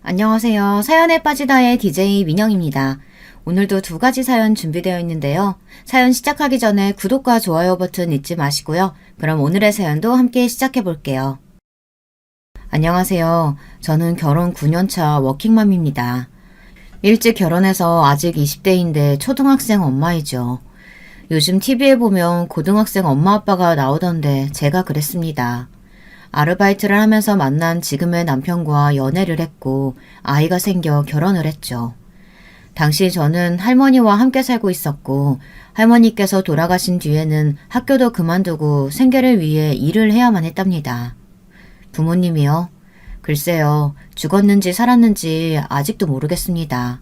안녕하세요. 사연에 빠지다의 DJ 민영입니다. 오늘도 두 가지 사연 준비되어 있는데요. 사연 시작하기 전에 구독과 좋아요 버튼 잊지 마시고요. 그럼 오늘의 사연도 함께 시작해 볼게요. 안녕하세요. 저는 결혼 9년차 워킹맘입니다. 일찍 결혼해서 아직 20대인데 초등학생 엄마이죠. 요즘 TV에 보면 고등학생 엄마 아빠가 나오던데 제가 그랬습니다. 아르바이트를 하면서 만난 지금의 남편과 연애를 했고 아이가 생겨 결혼을 했죠. 당시 저는 할머니와 함께 살고 있었고 할머니께서 돌아가신 뒤에는 학교도 그만두고 생계를 위해 일을 해야만 했답니다. 부모님이요? 글쎄요. 죽었는지 살았는지 아직도 모르겠습니다.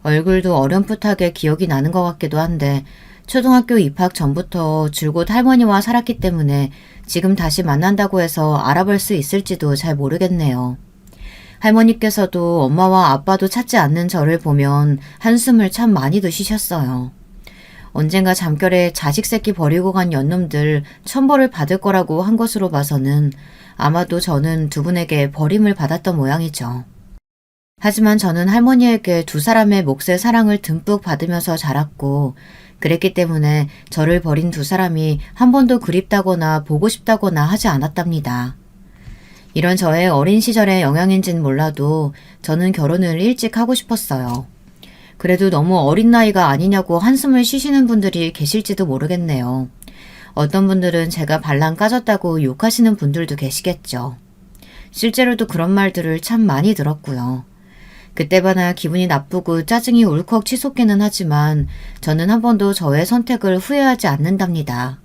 얼굴도 어렴풋하게 기억이 나는 것 같기도 한데 초등학교 입학 전부터 줄곧 할머니와 살았기 때문에 지금 다시 만난다고 해서 알아볼 수 있을지도 잘 모르겠네요. 할머니께서도 엄마와 아빠도 찾지 않는 저를 보면 한숨을 참 많이도 쉬셨어요. 언젠가 잠결에 자식 새끼 버리고 간 연놈들 천벌을 받을 거라고 한 것으로 봐서는 아마도 저는 두 분에게 버림을 받았던 모양이죠. 하지만 저는 할머니에게 두 사람의 몫의 사랑을 듬뿍 받으면서 자랐고 그랬기 때문에 저를 버린 두 사람이 한 번도 그립다거나 보고 싶다거나 하지 않았답니다. 이런 저의 어린 시절의 영향인지는 몰라도 저는 결혼을 일찍 하고 싶었어요. 그래도 너무 어린 나이가 아니냐고 한숨을 쉬시는 분들이 계실지도 모르겠네요. 어떤 분들은 제가 발랑 까졌다고 욕하시는 분들도 계시겠죠. 실제로도 그런 말들을 참 많이 들었고요. 그때마다 기분이 나쁘고 짜증이 울컥 치솟기는 하지만 저는 한 번도 저의 선택을 후회하지 않는답니다.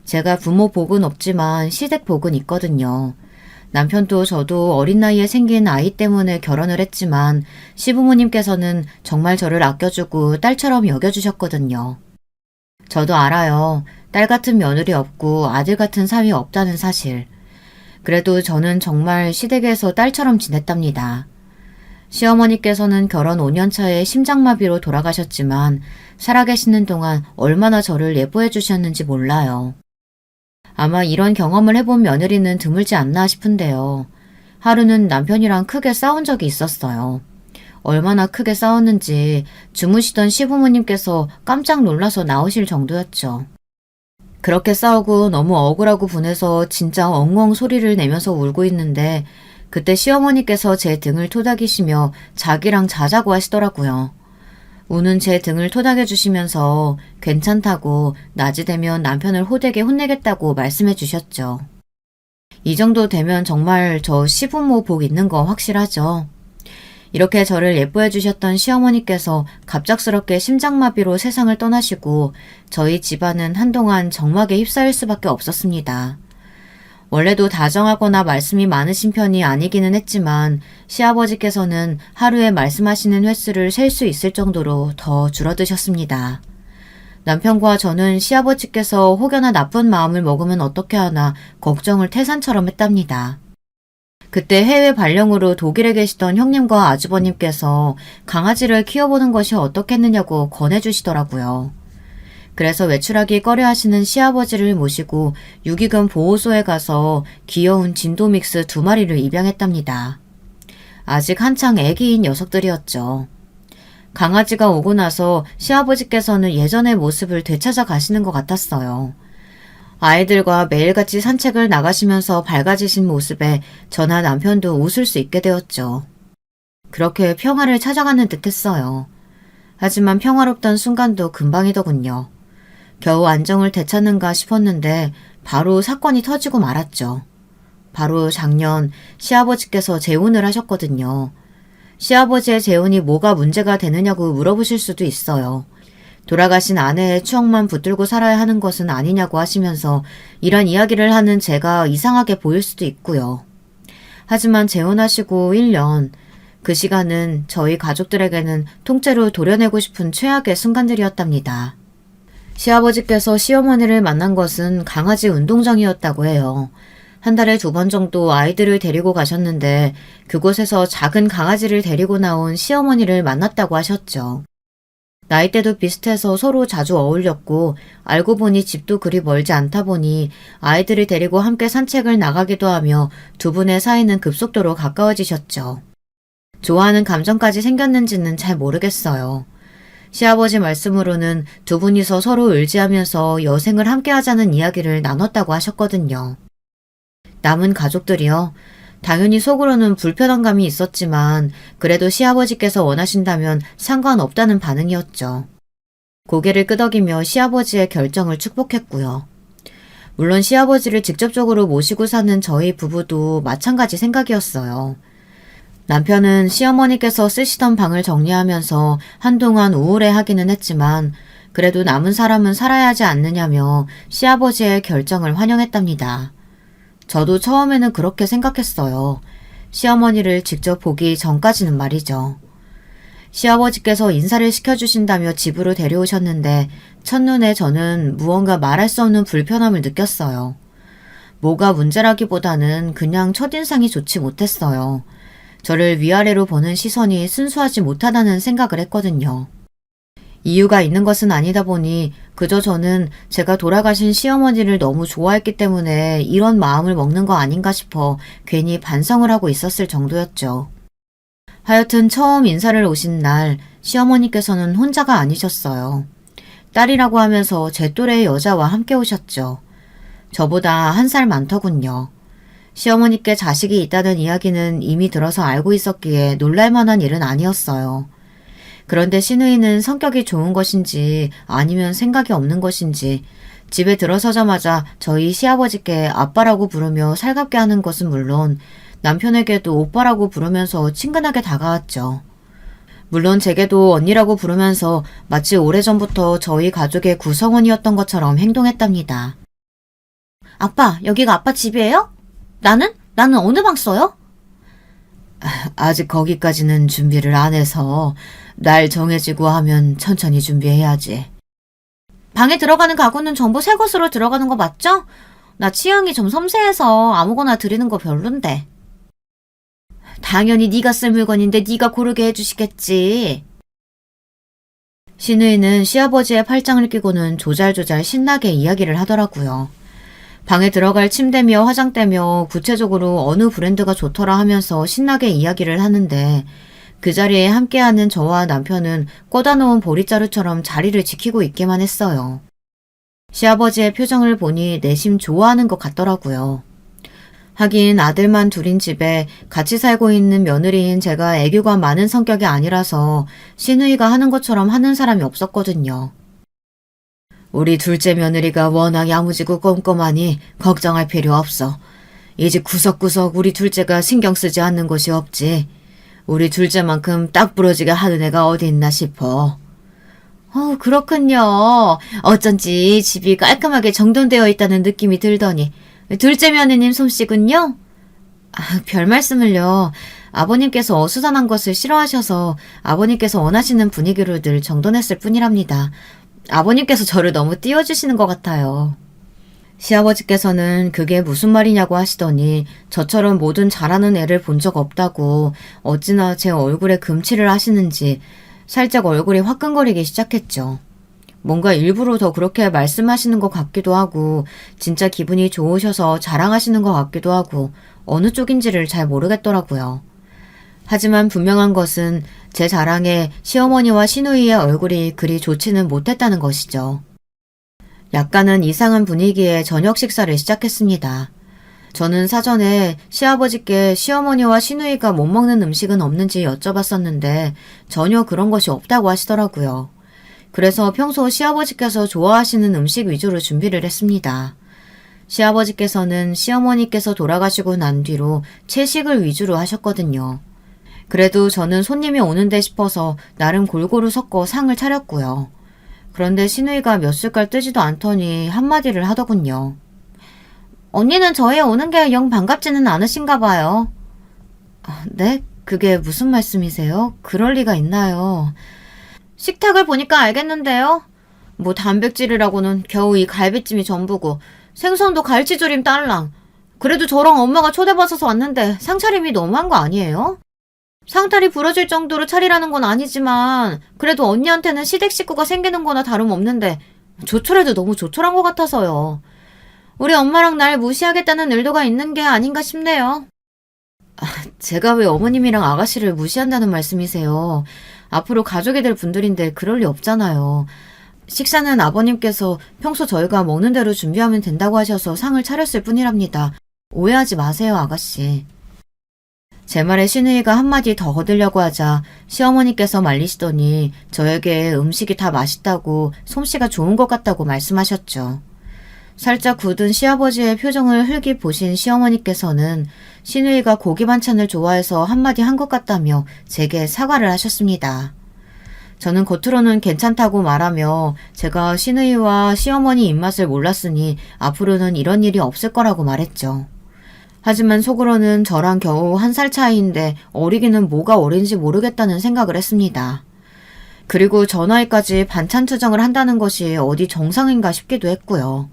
제가 부모 복은 없지만 시댁 복은 있거든요. 남편도 저도 어린 나이에 생긴 아이 때문에 결혼을 했지만 시부모님께서는 정말 저를 아껴주고 딸처럼 여겨주셨거든요. 저도 알아요. 딸 같은 며느리 없고 아들 같은 사위 없다는 사실. 그래도 저는 정말 시댁에서 딸처럼 지냈답니다. 시어머니께서는 결혼 5년 차에 심장마비로 돌아가셨지만 살아계시는 동안 얼마나 저를 예뻐해 주셨는지 몰라요. 아마 이런 경험을 해본 며느리는 드물지 않나 싶은데요. 하루는 남편이랑 크게 싸운 적이 있었어요. 얼마나 크게 싸웠는지 주무시던 시부모님께서 깜짝 놀라서 나오실 정도였죠. 그렇게 싸우고 너무 억울하고 분해서 진짜 엉엉 소리를 내면서 울고 있는데 그때 시어머니께서 제 등을 토닥이시며 자기랑 자자고 하시더라고요. 우는 제 등을 토닥여 주시면서 괜찮다고 낮이 되면 남편을 호되게 혼내겠다고 말씀해 주셨죠. 이 정도 되면 정말 저 시부모 복 있는 거 확실하죠. 이렇게 저를 예뻐해 주셨던 시어머니께서 갑작스럽게 심장마비로 세상을 떠나시고 저희 집안은 한동안 정막에 휩싸일 수밖에 없었습니다. 원래도 다정하거나 말씀이 많으신 편이 아니기는 했지만 시아버지께서는 하루에 말씀하시는 횟수를 셀 수 있을 정도로 더 줄어드셨습니다. 남편과 저는 시아버지께서 혹여나 나쁜 마음을 먹으면 어떻게 하나 걱정을 태산처럼 했답니다. 그때 해외 발령으로 독일에 계시던 형님과 아주버님께서 강아지를 키워보는 것이 어떻겠느냐고 권해주시더라고요. 그래서 외출하기 꺼려하시는 시아버지를 모시고 유기견 보호소에 가서 귀여운 진도믹스 2마리를 입양했답니다. 아직 한창 애기인 녀석들이었죠. 강아지가 오고 나서 시아버지께서는 예전의 모습을 되찾아 가시는 것 같았어요. 아이들과 매일같이 산책을 나가시면서 밝아지신 모습에 저나 남편도 웃을 수 있게 되었죠. 그렇게 평화를 찾아가는 듯 했어요. 하지만 평화롭던 순간도 금방이더군요. 겨우 안정을 되찾는가 싶었는데 바로 사건이 터지고 말았죠. 바로 작년 시아버지께서 재혼을 하셨거든요. 시아버지의 재혼이 뭐가 문제가 되느냐고 물어보실 수도 있어요. 돌아가신 아내의 추억만 붙들고 살아야 하는 것은 아니냐고 하시면서 이런 이야기를 하는 제가 이상하게 보일 수도 있고요. 하지만 재혼하시고 1년, 그 시간은 저희 가족들에게는 통째로 도려내고 싶은 최악의 순간들이었답니다. 시아버지께서 시어머니를 만난 것은 강아지 운동장이었다고 해요. 한 달에 2번 정도 아이들을 데리고 가셨는데 그곳에서 작은 강아지를 데리고 나온 시어머니를 만났다고 하셨죠. 나이대도 비슷해서 서로 자주 어울렸고 알고 보니 집도 그리 멀지 않다 보니 아이들을 데리고 함께 산책을 나가기도 하며 두 분의 사이는 급속도로 가까워지셨죠. 좋아하는 감정까지 생겼는지는 잘 모르겠어요. 시아버지 말씀으로는 두 분이서 서로 의지하면서 여생을 함께 하자는 이야기를 나눴다고 하셨거든요. 남은 가족들이요. 당연히 속으로는 불편한 감이 있었지만 그래도 시아버지께서 원하신다면 상관없다는 반응이었죠. 고개를 끄덕이며 시아버지의 결정을 축복했고요. 물론 시아버지를 직접적으로 모시고 사는 저희 부부도 마찬가지 생각이었어요. 남편은 시어머니께서 쓰시던 방을 정리하면서 한동안 우울해하기는 했지만 그래도 남은 사람은 살아야 하지 않느냐며 시아버지의 결정을 환영했답니다. 저도 처음에는 그렇게 생각했어요. 시어머니를 직접 보기 전까지는 말이죠. 시아버지께서 인사를 시켜주신다며 집으로 데려오셨는데 첫눈에 저는 무언가 말할 수 없는 불편함을 느꼈어요. 뭐가 문제라기보다는 그냥 첫인상이 좋지 못했어요. 저를 위아래로 보는 시선이 순수하지 못하다는 생각을 했거든요. 이유가 있는 것은 아니다 보니 그저 저는 제가 돌아가신 시어머니를 너무 좋아했기 때문에 이런 마음을 먹는 거 아닌가 싶어 괜히 반성을 하고 있었을 정도였죠. 하여튼 처음 인사를 오신 날 시어머니께서는 혼자가 아니셨어요. 딸이라고 하면서 제 또래의 여자와 함께 오셨죠. 저보다 1살 많더군요. 시어머니께 자식이 있다는 이야기는 이미 들어서 알고 있었기에 놀랄만한 일은 아니었어요. 그런데 시누이는 성격이 좋은 것인지 아니면 생각이 없는 것인지 집에 들어서자마자 저희 시아버지께 아빠라고 부르며 살갑게 하는 것은 물론 남편에게도 오빠라고 부르면서 친근하게 다가왔죠. 물론 제게도 언니라고 부르면서 마치 오래전부터 저희 가족의 구성원이었던 것처럼 행동했답니다. 아빠, 여기가 아빠 집이에요? 나는 어느 방 써요? 아직 거기까지는 준비를 안 해서 날 정해지고 하면 천천히 준비해야지. 방에 들어가는 가구는 전부 새 것으로 들어가는 거 맞죠? 나 취향이 좀 섬세해서 아무거나 드리는 거 별론데. 당연히 네가 쓸 물건인데 네가 고르게 해주시겠지. 시누이는 시아버지의 팔짱을 끼고는 조잘조잘 신나게 이야기를 하더라고요. 방에 들어갈 침대며 화장대며 구체적으로 어느 브랜드가 좋더라 하면서 신나게 이야기를 하는데 그 자리에 함께하는 저와 남편은 꽂아놓은 보리자루처럼 자리를 지키고 있기만 했어요. 시아버지의 표정을 보니 내심 좋아하는 것 같더라고요. 하긴 아들만 둘인 집에 같이 살고 있는 며느리인 제가 애교가 많은 성격이 아니라서 시누이가 하는 것처럼 하는 사람이 없었거든요. 우리 둘째 며느리가 워낙 야무지고 꼼꼼하니 걱정할 필요 없어. 이 집 구석구석 우리 둘째가 신경 쓰지 않는 곳이 없지. 우리 둘째만큼 딱 부러지게 하는 애가 어디 있나 싶어. 그렇군요. 어쩐지 집이 깔끔하게 정돈되어 있다는 느낌이 들더니 둘째 며느님 솜씨군요. 별 말씀을요. 아버님께서 어수선한 것을 싫어하셔서 아버님께서 원하시는 분위기로 늘 정돈했을 뿐이랍니다. 아버님께서 저를 너무 띄워주시는 것 같아요. 시아버지께서는 그게 무슨 말이냐고 하시더니 저처럼 뭐든 잘하는 애를 본 적 없다고 어찌나 제 얼굴에 금칠을 하시는지 살짝 얼굴이 화끈거리기 시작했죠. 뭔가 일부러 더 그렇게 말씀하시는 것 같기도 하고 진짜 기분이 좋으셔서 자랑하시는 것 같기도 하고 어느 쪽인지를 잘 모르겠더라고요. 하지만 분명한 것은 제 자랑에 시어머니와 시누이의 얼굴이 그리 좋지는 못했다는 것이죠. 약간은 이상한 분위기에 저녁 식사를 시작했습니다. 저는 사전에 시아버지께 시어머니와 시누이가 못 먹는 음식은 없는지 여쭤봤었는데 전혀 그런 것이 없다고 하시더라고요. 그래서 평소 시아버지께서 좋아하시는 음식 위주로 준비를 했습니다. 시아버지께서는 시어머니께서 돌아가시고 난 뒤로 채식을 위주로 하셨거든요. 그래도 저는 손님이 오는데 싶어서 나름 골고루 섞어 상을 차렸고요. 그런데 시누이가 몇 숟갈 뜨지도 않더니 한마디를 하더군요. 언니는 저희 오는 게 영 반갑지는 않으신가 봐요. 네? 그게 무슨 말씀이세요? 그럴 리가 있나요? 식탁을 보니까 알겠는데요. 뭐 단백질이라고는 겨우 이 갈비찜이 전부고 생선도 갈치조림 딸랑. 그래도 저랑 엄마가 초대받아서 왔는데 상차림이 너무한 거 아니에요? 상다리 부러질 정도로 차리라는 건 아니지만 그래도 언니한테는 시댁 식구가 생기는 거나 다름없는데 조촐해도 너무 조촐한 것 같아서요. 우리 엄마랑 날 무시하겠다는 의도가 있는 게 아닌가 싶네요. 제가 왜 어머님이랑 아가씨를 무시한다는 말씀이세요? 앞으로 가족이 될 분들인데 그럴 리 없잖아요. 식사는 아버님께서 평소 저희가 먹는 대로 준비하면 된다고 하셔서 상을 차렸을 뿐이랍니다. 오해하지 마세요, 아가씨. 제 말에 신우이가 한마디 더 거들려고 하자 시어머니께서 말리시더니 저에게 음식이 다 맛있다고 솜씨가 좋은 것 같다고 말씀하셨죠. 살짝 굳은 시아버지의 표정을 흘기 보신 시어머니께서는 신우이가 고기 반찬을 좋아해서 한마디 한 것 같다며 제게 사과를 하셨습니다. 저는 겉으로는 괜찮다고 말하며 제가 신우이와 시어머니 입맛을 몰랐으니 앞으로는 이런 일이 없을 거라고 말했죠. 하지만 속으로는 저랑 겨우 1살 차이인데 어리기는 뭐가 어린지 모르겠다는 생각을 했습니다. 그리고 저 나이까지 반찬 투정을 한다는 것이 어디 정상인가 싶기도 했고요.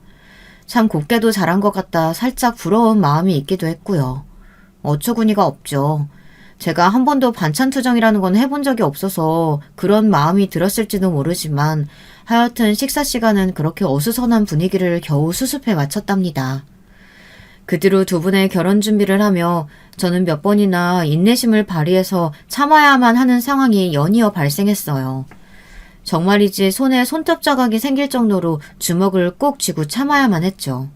참 곱게도 잘한 것 같다 살짝 부러운 마음이 있기도 했고요. 어처구니가 없죠. 제가 한 번도 반찬 투정이라는 건 해본 적이 없어서 그런 마음이 들었을지도 모르지만 하여튼 식사 시간은 그렇게 어수선한 분위기를 겨우 수습해 마쳤답니다. 그 뒤로 두 분의 결혼 준비를 하며 저는 몇 번이나 인내심을 발휘해서 참아야만 하는 상황이 연이어 발생했어요. 정말이지 손에 손톱 자각이 생길 정도로 주먹을 꼭 쥐고 참아야만 했죠.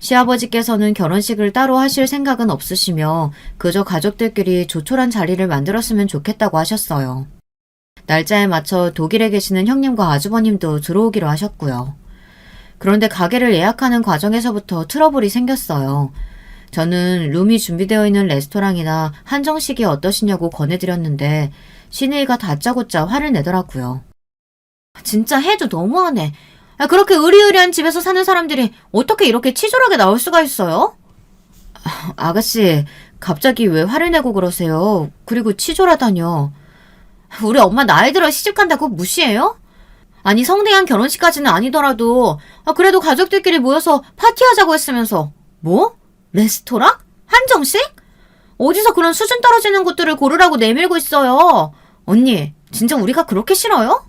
시아버지께서는 결혼식을 따로 하실 생각은 없으시며 그저 가족들끼리 조촐한 자리를 만들었으면 좋겠다고 하셨어요. 날짜에 맞춰 독일에 계시는 형님과 아주버님도 들어오기로 하셨고요. 그런데 가게를 예약하는 과정에서부터 트러블이 생겼어요. 저는 룸이 준비되어 있는 레스토랑이나 한정식이 어떠시냐고 권해드렸는데 신혜이가 다짜고짜 화를 내더라고요. 진짜 해도 너무하네. 그렇게 의리의리한 집에서 사는 사람들이 어떻게 이렇게 치졸하게 나올 수가 있어요? 아가씨, 갑자기 왜 화를 내고 그러세요? 그리고 치졸하다뇨. 우리 엄마 나이 들어 시집간다고 무시해요? 아니 성대한 결혼식까지는 아니더라도 그래도 가족들끼리 모여서 파티하자고 했으면서 뭐? 레스토랑? 한정식? 어디서 그런 수준 떨어지는 곳들을 고르라고 내밀고 있어요. 언니, 진짜 우리가 그렇게 싫어요?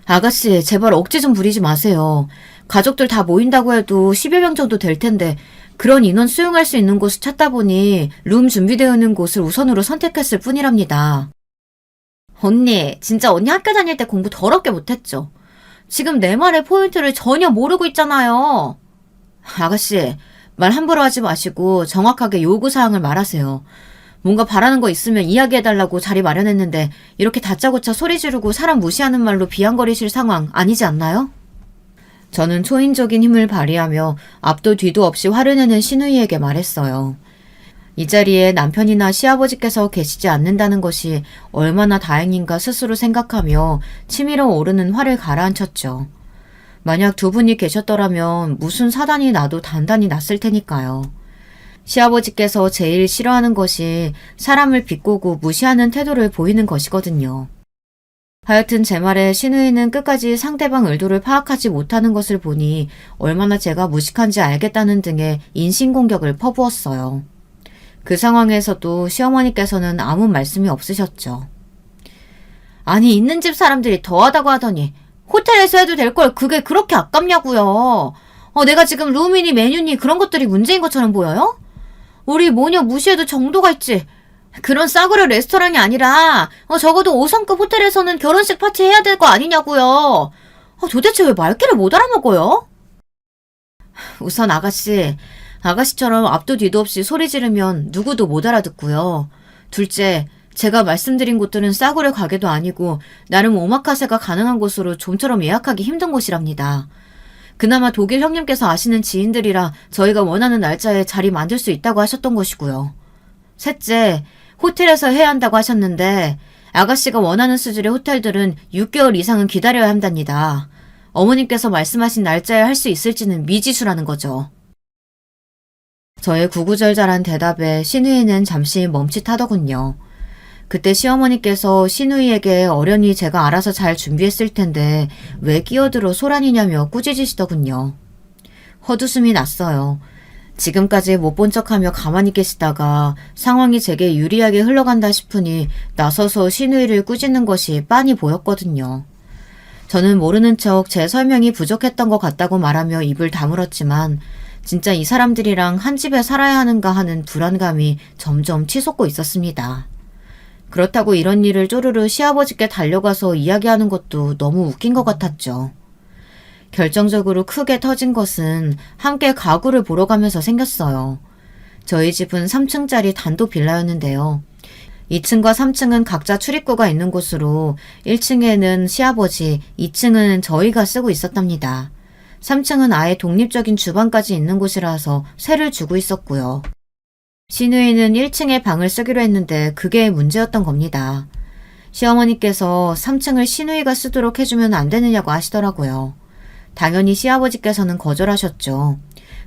아가씨, 제발 억지 좀 부리지 마세요. 가족들 다 모인다고 해도 10여 명 정도 될 텐데 그런 인원 수용할 수 있는 곳을 찾다 보니 룸 준비되어 있는 곳을 우선으로 선택했을 뿐이랍니다. 언니, 진짜 언니 학교 다닐 때 공부 더럽게 못했죠? 지금 내 말의 포인트를 전혀 모르고 있잖아요. 아가씨, 말 함부로 하지 마시고 정확하게 요구사항을 말하세요. 뭔가 바라는 거 있으면 이야기해달라고 자리 마련했는데 이렇게 다짜고짜 소리 지르고 사람 무시하는 말로 비아냥거리실 상황 아니지 않나요? 저는 초인적인 힘을 발휘하며 앞도 뒤도 없이 화를 내는 신우이에게 말했어요. 이 자리에 남편이나 시아버지께서 계시지 않는다는 것이 얼마나 다행인가 스스로 생각하며 치밀어 오르는 화를 가라앉혔죠. 만약 두 분이 계셨더라면 무슨 사단이 나도 단단히 났을 테니까요. 시아버지께서 제일 싫어하는 것이 사람을 비꼬고 무시하는 태도를 보이는 것이거든요. 하여튼 제 말에 신우이는 끝까지 상대방 의도를 파악하지 못하는 것을 보니 얼마나 제가 무식한지 알겠다는 등의 인신공격을 퍼부었어요. 그 상황에서도 시어머니께서는 아무 말씀이 없으셨죠. 아니 있는 집 사람들이 더하다고 하더니 호텔에서 해도 될 걸 그게 그렇게 아깝냐고요. 내가 지금 룸이니 메뉴니 그런 것들이 문제인 것처럼 보여요? 우리 모녀 무시해도 정도가 있지. 그런 싸구려 레스토랑이 아니라 적어도 5성급 호텔에서는 결혼식 파티 해야 될 거 아니냐고요. 도대체 왜 말귀를 못 알아먹어요? 우선 아가씨처럼 앞도 뒤도 없이 소리 지르면 누구도 못 알아듣고요. 둘째, 제가 말씀드린 곳들은 싸구려 가게도 아니고 나름 오마카세가 가능한 곳으로 좀처럼 예약하기 힘든 곳이랍니다. 그나마 독일 형님께서 아시는 지인들이라 저희가 원하는 날짜에 자리 만들 수 있다고 하셨던 것이고요. 셋째, 호텔에서 해야 한다고 하셨는데 아가씨가 원하는 수준의 호텔들은 6개월 이상은 기다려야 한답니다. 어머님께서 말씀하신 날짜에 할 수 있을지는 미지수라는 거죠. 저의 구구절절한 대답에 신우이는 잠시 멈칫하더군요. 그때 시어머니께서 신우이에게 어련히 제가 알아서 잘 준비했을 텐데 왜 끼어들어 소란이냐며 꾸짖으시더군요. 헛웃음이 났어요. 지금까지 못 본 척하며 가만히 계시다가 상황이 제게 유리하게 흘러간다 싶으니 나서서 신우이를 꾸짖는 것이 빤히 보였거든요. 저는 모르는 척 제 설명이 부족했던 것 같다고 말하며 입을 다물었지만 진짜 이 사람들이랑 한 집에 살아야 하는가 하는 불안감이 점점 치솟고 있었습니다. 그렇다고 이런 일을 쪼르르 시아버지께 달려가서 이야기하는 것도 너무 웃긴 것 같았죠. 결정적으로 크게 터진 것은 함께 가구를 보러 가면서 생겼어요. 저희 집은 3층짜리 단독 빌라였는데요. 2층과 3층은 각자 출입구가 있는 곳으로 1층에는 시아버지, 2층은 저희가 쓰고 있었답니다. 3층은 아예 독립적인 주방까지 있는 곳이라서 세를 주고 있었고요. 시누이는 1층에 방을 쓰기로 했는데 그게 문제였던 겁니다. 시어머니께서 3층을 시누이가 쓰도록 해주면 안 되느냐고 하시더라고요. 당연히 시아버지께서는 거절하셨죠.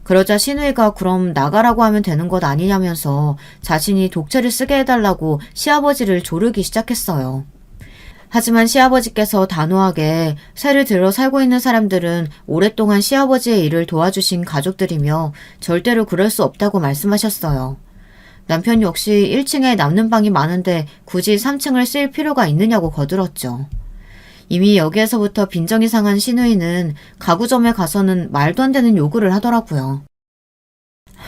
그러자 시누이가 그럼 나가라고 하면 되는 것 아니냐면서 자신이 독채를 쓰게 해달라고 시아버지를 조르기 시작했어요. 하지만 시아버지께서 단호하게 세를 들어 살고 있는 사람들은 오랫동안 시아버지의 일을 도와주신 가족들이며 절대로 그럴 수 없다고 말씀하셨어요. 남편 역시 1층에 남는 방이 많은데 굳이 3층을 쓸 필요가 있느냐고 거들었죠. 이미 여기에서부터 빈정이 상한 시누이는 가구점에 가서는 말도 안 되는 요구를 하더라고요.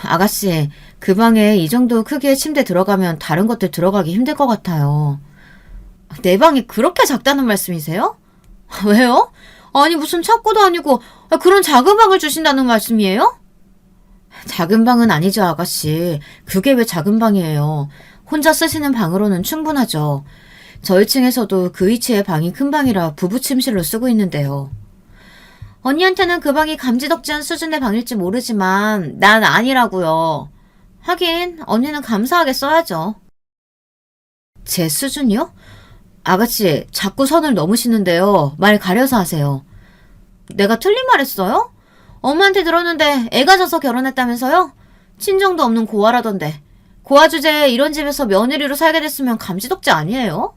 아가씨, 그 방에 이 정도 크기의 침대 들어가면 다른 것들 들어가기 힘들 것 같아요. 내 방이 그렇게 작다는 말씀이세요? 왜요? 아니 무슨 창고도 아니고 그런 작은 방을 주신다는 말씀이에요? 작은 방은 아니죠, 아가씨. 그게 왜 작은 방이에요. 혼자 쓰시는 방으로는 충분하죠. 저희 층에서도 그 위치의 방이 큰 방이라 부부 침실로 쓰고 있는데요. 언니한테는 그 방이 감지덕지한 수준의 방일지 모르지만 난 아니라고요. 하긴 언니는 감사하게 써야죠. 제 수준이요? 아가씨, 자꾸 선을 넘으시는데요. 말 가려서 하세요. 내가 틀린 말 했어요? 엄마한테 들었는데 애가 져서 결혼했다면서요? 친정도 없는 고아라던데. 고아 주제에 이런 집에서 며느리로 살게 됐으면 감지덕지 아니에요?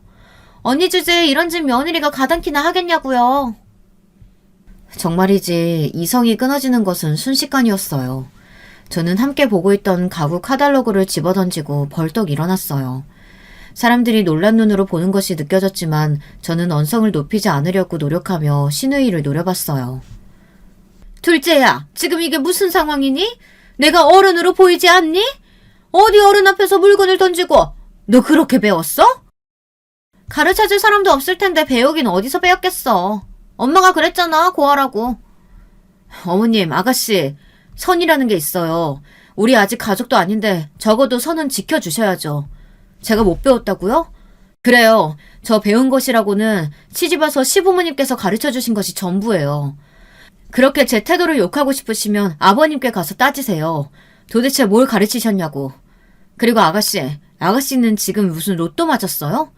언니 주제에 이런 집 며느리가 가당키나 하겠냐고요. 정말이지 이성이 끊어지는 것은 순식간이었어요. 저는 함께 보고 있던 가구 카탈로그를 집어던지고 벌떡 일어났어요. 사람들이 놀란 눈으로 보는 것이 느껴졌지만 저는 언성을 높이지 않으려고 노력하며 시누이를 노려봤어요. 둘째야, 지금 이게 무슨 상황이니? 내가 어른으로 보이지 않니? 어디 어른 앞에서 물건을 던지고 너 그렇게 배웠어? 가르쳐줄 사람도 없을 텐데 배우긴 어디서 배웠겠어. 엄마가 그랬잖아, 고아라고. 어머님, 아가씨, 선이라는 게 있어요. 우리 아직 가족도 아닌데 적어도 선은 지켜주셔야죠. 제가 못 배웠다고요? 그래요. 저 배운 것이라고는 시집와서 시부모님께서 가르쳐주신 것이 전부예요. 그렇게 제 태도를 욕하고 싶으시면 아버님께 가서 따지세요. 도대체 뭘 가르치셨냐고. 그리고 아가씨는 지금 무슨 로또 맞았어요?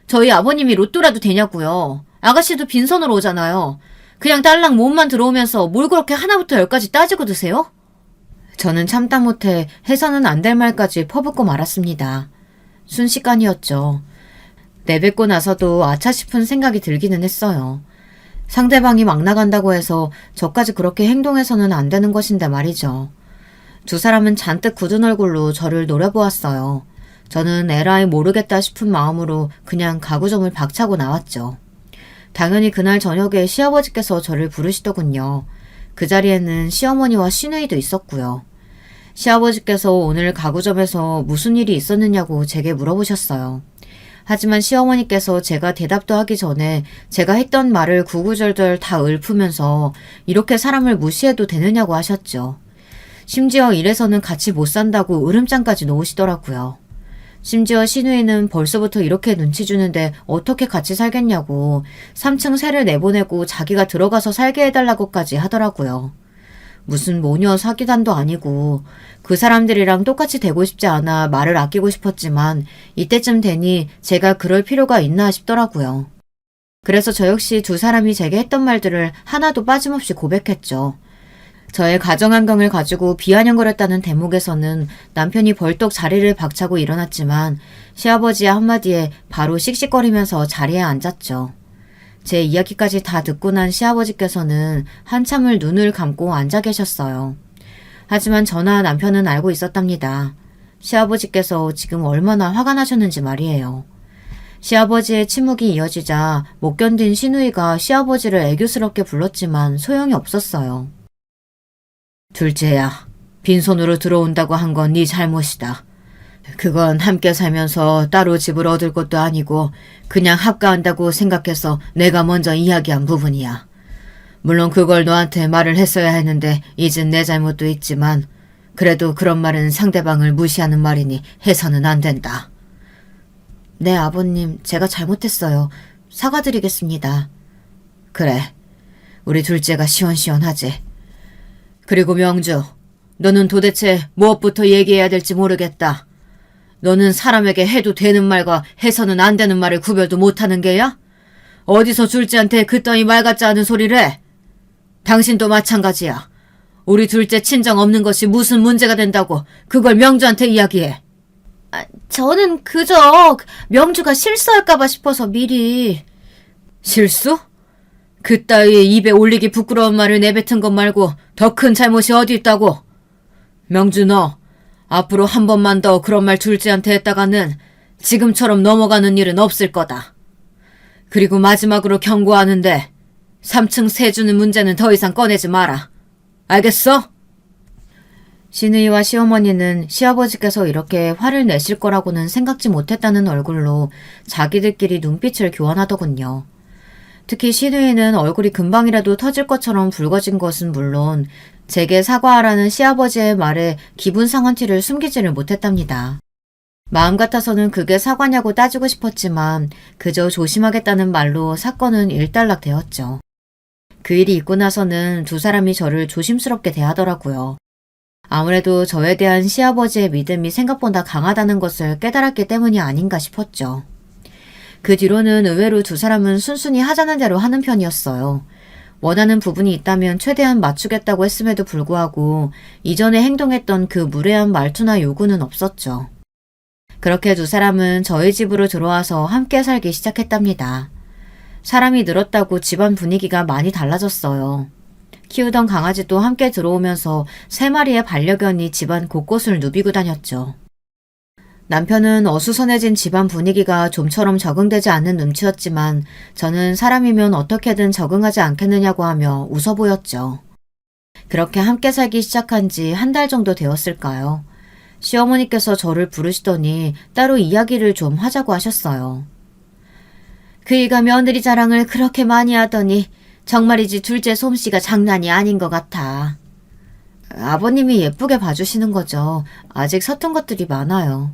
저희 아버님이 로또라도 되냐고요. 아가씨도 빈손으로 오잖아요. 그냥 딸랑 몸만 들어오면서 뭘 그렇게 하나부터 열까지 따지고 드세요? 저는 참다 못해 해서는 안 될 말까지 퍼붓고 말았습니다. 순식간이었죠. 내뱉고 나서도 아차 싶은 생각이 들기는 했어요. 상대방이 막 나간다고 해서 저까지 그렇게 행동해서는 안 되는 것인데 말이죠. 두 사람은 잔뜩 굳은 얼굴로 저를 노려보았어요. 저는 에라이 모르겠다 싶은 마음으로 그냥 가구점을 박차고 나왔죠. 당연히 그날 저녁에 시아버지께서 저를 부르시더군요. 그 자리에는 시어머니와 시누이도 있었고요. 시아버지께서 오늘 가구점에서 무슨 일이 있었느냐고 제게 물어보셨어요. 하지만 시어머니께서 제가 대답도 하기 전에 제가 했던 말을 구구절절 다 읊으면서 이렇게 사람을 무시해도 되느냐고 하셨죠. 심지어 이래서는 같이 못 산다고 으름장까지 놓으시더라고요. 심지어 시누이는 벌써부터 이렇게 눈치 주는데 어떻게 같이 살겠냐고 3층 세를 내보내고 자기가 들어가서 살게 해달라고까지 하더라고요. 무슨 모녀 사기단도 아니고 그 사람들이랑 똑같이 되고 싶지 않아 말을 아끼고 싶었지만 이때쯤 되니 제가 그럴 필요가 있나 싶더라고요. 그래서 저 역시 두 사람이 제게 했던 말들을 하나도 빠짐없이 고백했죠. 저의 가정환경을 가지고 비아냥거렸다는 대목에서는 남편이 벌떡 자리를 박차고 일어났지만 시아버지의 한마디에 바로 씩씩거리면서 자리에 앉았죠. 제 이야기까지 다 듣고 난 시아버지께서는 한참을 눈을 감고 앉아 계셨어요. 하지만 저나 남편은 알고 있었답니다. 시아버지께서 지금 얼마나 화가 나셨는지 말이에요. 시아버지의 침묵이 이어지자 못 견딘 시누이가 시아버지를 애교스럽게 불렀지만 소용이 없었어요. 둘째야, 빈손으로 들어온다고 한 건 네 잘못이다. 그건 함께 살면서 따로 집을 얻을 것도 아니고 그냥 합가한다고 생각해서 내가 먼저 이야기한 부분이야. 물론 그걸 너한테 말을 했어야 했는데 이젠 내 잘못도 있지만 그래도 그런 말은 상대방을 무시하는 말이니 해서는 안 된다. 네, 아버님. 제가 잘못했어요. 사과드리겠습니다. 그래. 우리 둘째가 시원시원하지. 그리고 명주, 너는 도대체 무엇부터 얘기해야 될지 모르겠다. 너는 사람에게 해도 되는 말과 해서는 안 되는 말을 구별도 못하는 게야? 어디서 둘째한테 그따위 말 같지 않은 소리를 해? 당신도 마찬가지야. 우리 둘째 친정 없는 것이 무슨 문제가 된다고 그걸 명주한테 이야기해. 저는 그저 명주가 실수할까봐 싶어서 미리. 실수? 그따위 입에 올리기 부끄러운 말을 내뱉은 것 말고 더 큰 잘못이 어디 있다고? 명주 너 앞으로 한 번만 더 그런 말 둘째한테 했다가는 지금처럼 넘어가는 일은 없을 거다. 그리고 마지막으로 경고하는데 3층 세주는 문제는 더 이상 꺼내지 마라. 알겠어? 시누이와 시어머니는 시아버지께서 이렇게 화를 내실 거라고는 생각지 못했다는 얼굴로 자기들끼리 눈빛을 교환하더군요. 특히 시누이는 얼굴이 금방이라도 터질 것처럼 붉어진 것은 물론 제게 사과하라는 시아버지의 말에 기분 상한 티를 숨기지를 못했답니다. 마음 같아서는 그게 사과냐고 따지고 싶었지만 그저 조심하겠다는 말로 사건은 일단락되었죠. 그 일이 있고 나서는 두 사람이 저를 조심스럽게 대하더라고요. 아무래도 저에 대한 시아버지의 믿음이 생각보다 강하다는 것을 깨달았기 때문이 아닌가 싶었죠. 그 뒤로는 의외로 두 사람은 순순히 하자는 대로 하는 편이었어요. 원하는 부분이 있다면 최대한 맞추겠다고 했음에도 불구하고 이전에 행동했던 그 무례한 말투나 요구는 없었죠. 그렇게 두 사람은 저희 집으로 들어와서 함께 살기 시작했답니다. 사람이 늘었다고 집안 분위기가 많이 달라졌어요. 키우던 강아지도 함께 들어오면서 3마리의 반려견이 집안 곳곳을 누비고 다녔죠. 남편은 어수선해진 집안 분위기가 좀처럼 적응되지 않는 눈치였지만 저는 사람이면 어떻게든 적응하지 않겠느냐고 하며 웃어 보였죠. 그렇게 함께 살기 시작한 지 한 달 정도 되었을까요? 시어머니께서 저를 부르시더니 따로 이야기를 좀 하자고 하셨어요. 그이가 며느리 자랑을 그렇게 많이 하더니 정말이지 둘째 솜씨가 장난이 아닌 것 같아. 아버님이 예쁘게 봐주시는 거죠. 아직 서툰 것들이 많아요.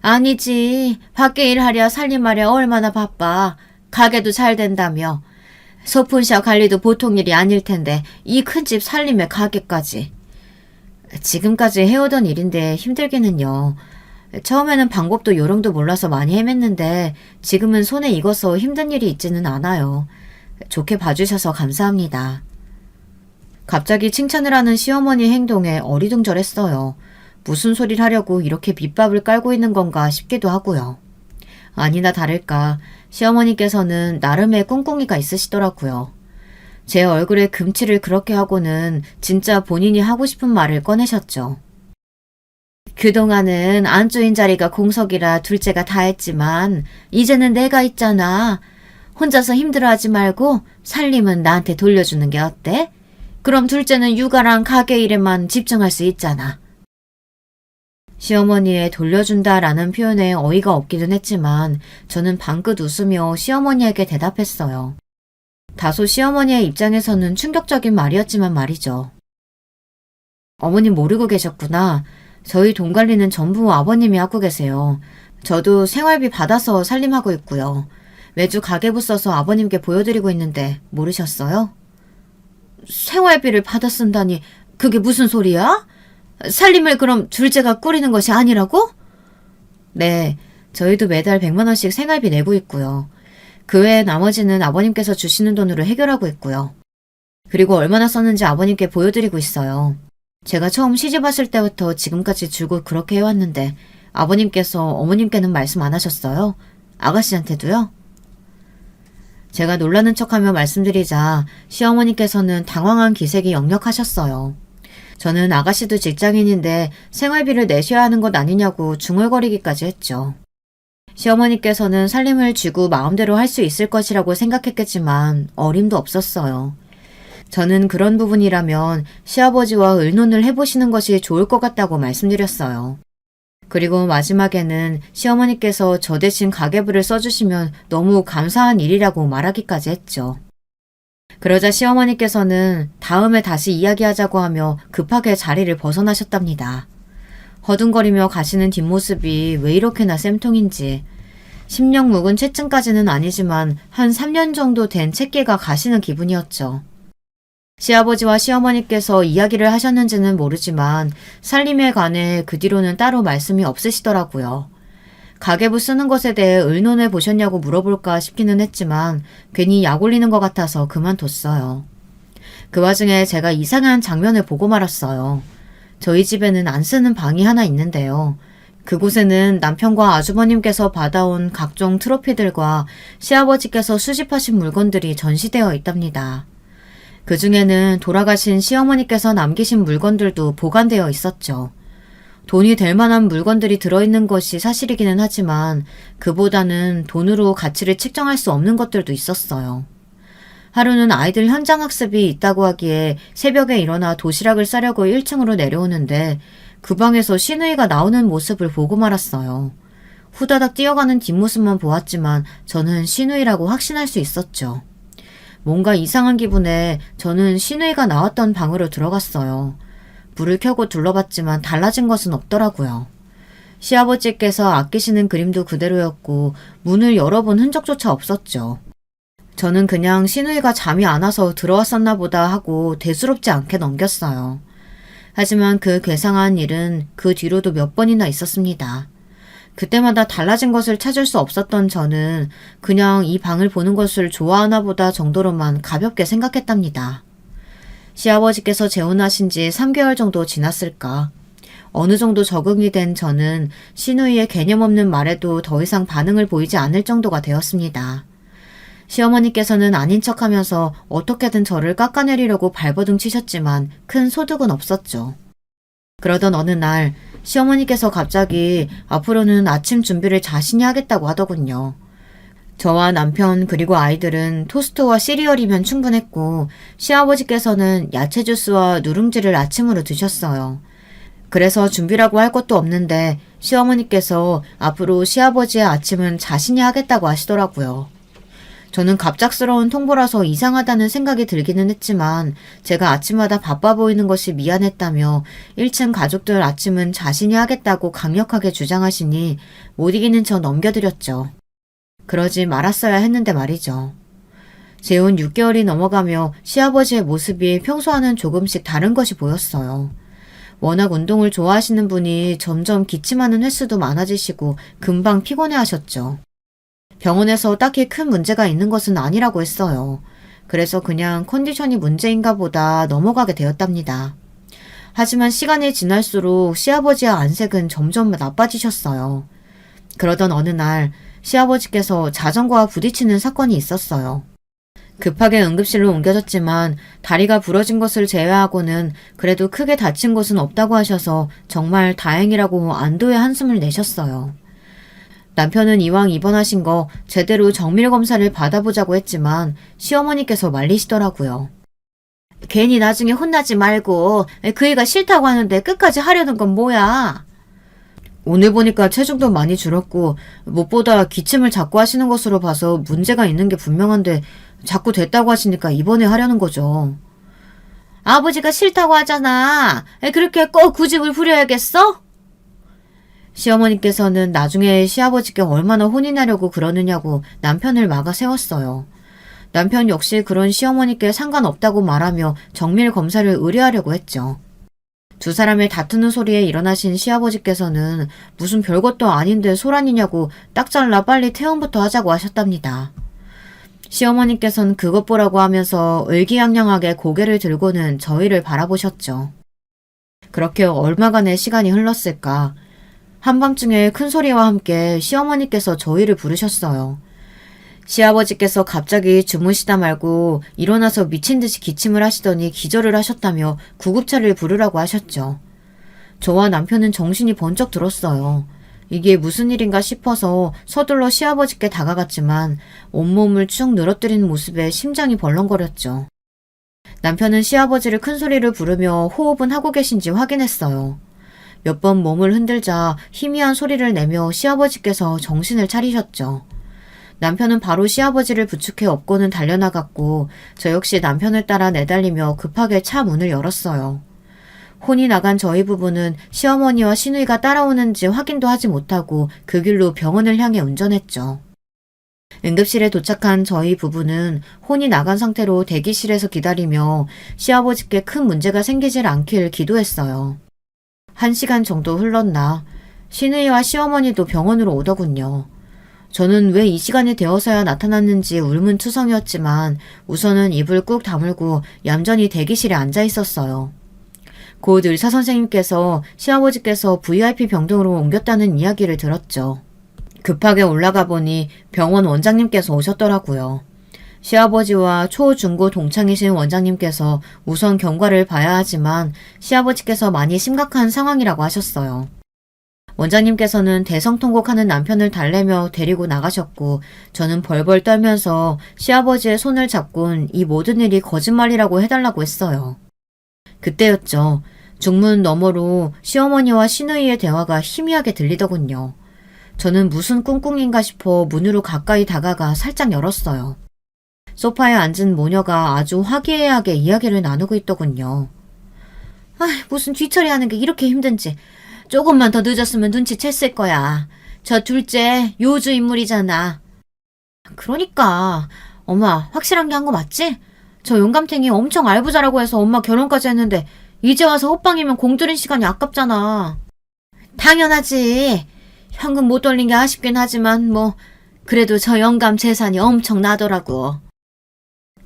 아니지. 밖에 일하랴 살림하랴 얼마나 바빠. 가게도 잘 된다며. 소푼샤 관리도 보통 일이 아닐 텐데 이 큰 집 살림에 가게까지. 지금까지 해오던 일인데 힘들기는요. 처음에는 방법도 요령도 몰라서 많이 헤맸는데 지금은 손에 익어서 힘든 일이 있지는 않아요. 좋게 봐주셔서 감사합니다. 갑자기 칭찬을 하는 시어머니 행동에 어리둥절했어요. 무슨 소리를 하려고 이렇게 밑밥을 깔고 있는 건가 싶기도 하고요. 아니나 다를까 시어머니께서는 나름의 꿍꿍이가 있으시더라고요. 제 얼굴에 금치를 그렇게 하고는 진짜 본인이 하고 싶은 말을 꺼내셨죠. 그동안은 안주인 자리가 공석이라 둘째가 다 했지만 이제는 내가 있잖아. 혼자서 힘들어하지 말고 살림은 나한테 돌려주는 게 어때? 그럼 둘째는 육아랑 가게 일에만 집중할 수 있잖아. 시어머니의 돌려준다라는 표현에 어이가 없기는 했지만 저는 방긋 웃으며 시어머니에게 대답했어요. 다소 시어머니의 입장에서는 충격적인 말이었지만 말이죠. 어머님 모르고 계셨구나. 저희 돈 관리는 전부 아버님이 하고 계세요. 저도 생활비 받아서 살림하고 있고요. 매주 가계부 써서 아버님께 보여드리고 있는데 모르셨어요? 생활비를 받아 쓴다니 그게 무슨 소리야? 살림을 그럼 둘째가 꾸리는 것이 아니라고? 네, 저희도 매달 100만 원씩 생활비 내고 있고요. 그 외에 나머지는 아버님께서 주시는 돈으로 해결하고 있고요. 그리고 얼마나 썼는지 아버님께 보여드리고 있어요. 제가 처음 시집 왔을 때부터 지금까지 줄곧 그렇게 해왔는데 아버님께서 어머님께는 말씀 안 하셨어요? 아가씨한테도요? 제가 놀라는 척하며 말씀드리자 시어머니께서는 당황한 기색이 역력하셨어요. 저는 아가씨도 직장인인데 생활비를 내셔야 하는 것 아니냐고 중얼거리기까지 했죠. 시어머니께서는 살림을 쥐고 마음대로 할 수 있을 것이라고 생각했겠지만 어림도 없었어요. 저는 그런 부분이라면 시아버지와 의논을 해보시는 것이 좋을 것 같다고 말씀드렸어요. 그리고 마지막에는 시어머니께서 저 대신 가계부를 써주시면 너무 감사한 일이라고 말하기까지 했죠. 그러자 시어머니께서는 다음에 다시 이야기하자고 하며 급하게 자리를 벗어나셨답니다. 허둥거리며 가시는 뒷모습이 왜 이렇게나 쌤통인지, 10년 묵은 채증까지는 아니지만 한 3년 정도 된 채끼가 가시는 기분이었죠. 시아버지와 시어머니께서 이야기를 하셨는지는 모르지만 살림에 관해 그 뒤로는 따로 말씀이 없으시더라고요. 가계부 쓰는 것에 대해 의논해 보셨냐고 물어볼까 싶기는 했지만 괜히 약 올리는 것 같아서 그만뒀어요. 그 와중에 제가 이상한 장면을 보고 말았어요. 저희 집에는 안 쓰는 방이 하나 있는데요. 그곳에는 남편과 아주버님께서 받아온 각종 트로피들과 시아버지께서 수집하신 물건들이 전시되어 있답니다. 그 중에는 돌아가신 시어머니께서 남기신 물건들도 보관되어 있었죠. 돈이 될 만한 물건들이 들어있는 것이 사실이기는 하지만 그보다는 돈으로 가치를 측정할 수 없는 것들도 있었어요. 하루는 아이들 현장학습이 있다고 하기에 새벽에 일어나 도시락을 싸려고 1층으로 내려오는데 그 방에서 시누이가 나오는 모습을 보고 말았어요. 후다닥 뛰어가는 뒷모습만 보았지만 저는 시누이라고 확신할 수 있었죠. 뭔가 이상한 기분에 저는 시누이가 나왔던 방으로 들어갔어요. 불을 켜고 둘러봤지만 달라진 것은 없더라고요. 시아버지께서 아끼시는 그림도 그대로였고 문을 열어본 흔적조차 없었죠. 저는 그냥 시누이가 잠이 안 와서 들어왔었나 보다 하고 대수롭지 않게 넘겼어요. 하지만 그 괴상한 일은 그 뒤로도 몇 번이나 있었습니다. 그때마다 달라진 것을 찾을 수 없었던 저는 그냥 이 방을 보는 것을 좋아하나 보다 정도로만 가볍게 생각했답니다. 시아버지께서 재혼하신 지 3개월 정도 지났을까. 어느 정도 적응이 된 저는 시누이의 개념 없는 말에도 더 이상 반응을 보이지 않을 정도가 되었습니다. 시어머니께서는 아닌 척하면서 어떻게든 저를 깎아내리려고 발버둥 치셨지만 큰 소득은 없었죠. 그러던 어느 날 시어머니께서 갑자기 앞으로는 아침 준비를 자신이 하겠다고 하더군요. 저와 남편 그리고 아이들은 토스트와 시리얼이면 충분했고 시아버지께서는 야채 주스와 누룽지를 아침으로 드셨어요. 그래서 준비라고 할 것도 없는데 시어머니께서 앞으로 시아버지의 아침은 자신이 하겠다고 하시더라고요. 저는 갑작스러운 통보라서 이상하다는 생각이 들기는 했지만 제가 아침마다 바빠 보이는 것이 미안했다며 1층 가족들 아침은 자신이 하겠다고 강력하게 주장하시니 못 이기는 척 넘겨드렸죠. 그러지 말았어야 했는데 말이죠. 재혼 6개월이 넘어가며 시아버지의 모습이 평소와는 조금씩 다른 것이 보였어요. 워낙 운동을 좋아하시는 분이 점점 기침하는 횟수도 많아지시고 금방 피곤해하셨죠. 병원에서 딱히 큰 문제가 있는 것은 아니라고 했어요. 그래서 그냥 컨디션이 문제인가 보다 넘어가게 되었답니다. 하지만 시간이 지날수록 시아버지의 안색은 점점 나빠지셨어요. 그러던 어느 날 시아버지께서 자전거와 부딪히는 사건이 있었어요. 급하게 응급실로 옮겨졌지만 다리가 부러진 것을 제외하고는 그래도 크게 다친 곳은 없다고 하셔서 정말 다행이라고 안도의 한숨을 내셨어요. 남편은 이왕 입원하신 거 제대로 정밀검사를 받아보자고 했지만 시어머니께서 말리시더라고요. 괜히 나중에 혼나지 말고 그 애가 싫다고 하는데 끝까지 하려는 건 뭐야? 오늘 보니까 체중도 많이 줄었고 무엇보다 기침을 자꾸 하시는 것으로 봐서 문제가 있는 게 분명한데 자꾸 됐다고 하시니까 입원을 하려는 거죠. 아버지가 싫다고 하잖아. 그렇게 꼭 고집을 부려야겠어? 시어머니께서는 나중에 시아버지께 얼마나 혼이 나려고 그러느냐고 남편을 막아 세웠어요. 남편 역시 그런 시어머니께 상관없다고 말하며 정밀 검사를 의뢰하려고 했죠. 두 사람의 다투는 소리에 일어나신 시아버지께서는 무슨 별것도 아닌데 소란이냐고 딱 잘라 빨리 퇴원부터 하자고 하셨답니다. 시어머니께서는 그것 보라고 하면서 의기양양하게 고개를 들고는 저희를 바라보셨죠. 그렇게 얼마간의 시간이 흘렀을까. 한밤중에 큰 소리와 함께 시어머니께서 저희를 부르셨어요. 시아버지께서 갑자기 주무시다 말고 일어나서 미친 듯이 기침을 하시더니 기절을 하셨다며 구급차를 부르라고 하셨죠. 저와 남편은 정신이 번쩍 들었어요. 이게 무슨 일인가 싶어서 서둘러 시아버지께 다가갔지만 온몸을 축 늘어뜨린 모습에 심장이 벌렁거렸죠. 남편은 시아버지를 큰 소리를 부르며 호흡은 하고 계신지 확인했어요. 몇 번 몸을 흔들자 희미한 소리를 내며 시아버지께서 정신을 차리셨죠. 남편은 바로 시아버지를 부축해 업고는 달려나갔고 저 역시 남편을 따라 내달리며 급하게 차 문을 열었어요. 혼이 나간 저희 부부는 시어머니와 시누이가 따라오는지 확인도 하지 못하고 그 길로 병원을 향해 운전했죠. 응급실에 도착한 저희 부부는 혼이 나간 상태로 대기실에서 기다리며 시아버지께 큰 문제가 생기질 않길 기도했어요. 1시간 정도 흘렀나 시누이와 시어머니도 병원으로 오더군요. 저는 왜 이 시간이 되어서야 나타났는지 울문투성이었지만 우선은 입을 꾹 다물고 얌전히 대기실에 앉아 있었어요. 곧 의사 선생님께서 시아버지께서 VIP 병동으로 옮겼다는 이야기를 들었죠. 급하게 올라가 보니 병원 원장님께서 오셨더라고요. 시아버지와 초, 중, 고 동창이신 원장님께서 우선 경과를 봐야 하지만 시아버지께서 많이 심각한 상황이라고 하셨어요. 원장님께서는 대성통곡하는 남편을 달래며 데리고 나가셨고 저는 벌벌 떨면서 시아버지의 손을 잡곤 이 모든 일이 거짓말이라고 해달라고 했어요. 그때였죠. 중문 너머로 시어머니와 시누이의 대화가 희미하게 들리더군요. 저는 무슨 꿍꿍인가 싶어 문으로 가까이 다가가 살짝 열었어요. 소파에 앉은 모녀가 아주 화기애애하게 이야기를 나누고 있더군요. 무슨 뒤처리하는 게 이렇게 힘든지. 조금만 더 늦었으면 눈치챘을 거야. 저 둘째 요주 인물이잖아. 그러니까 엄마 확실한 게 한 거 맞지? 저 용감탱이 엄청 알부자라고 해서 엄마 결혼까지 했는데 이제 와서 헛방이면 공들인 시간이 아깝잖아. 당연하지. 현금 못 돌린 게 아쉽긴 하지만 그래도 저 영감 재산이 엄청 나더라고.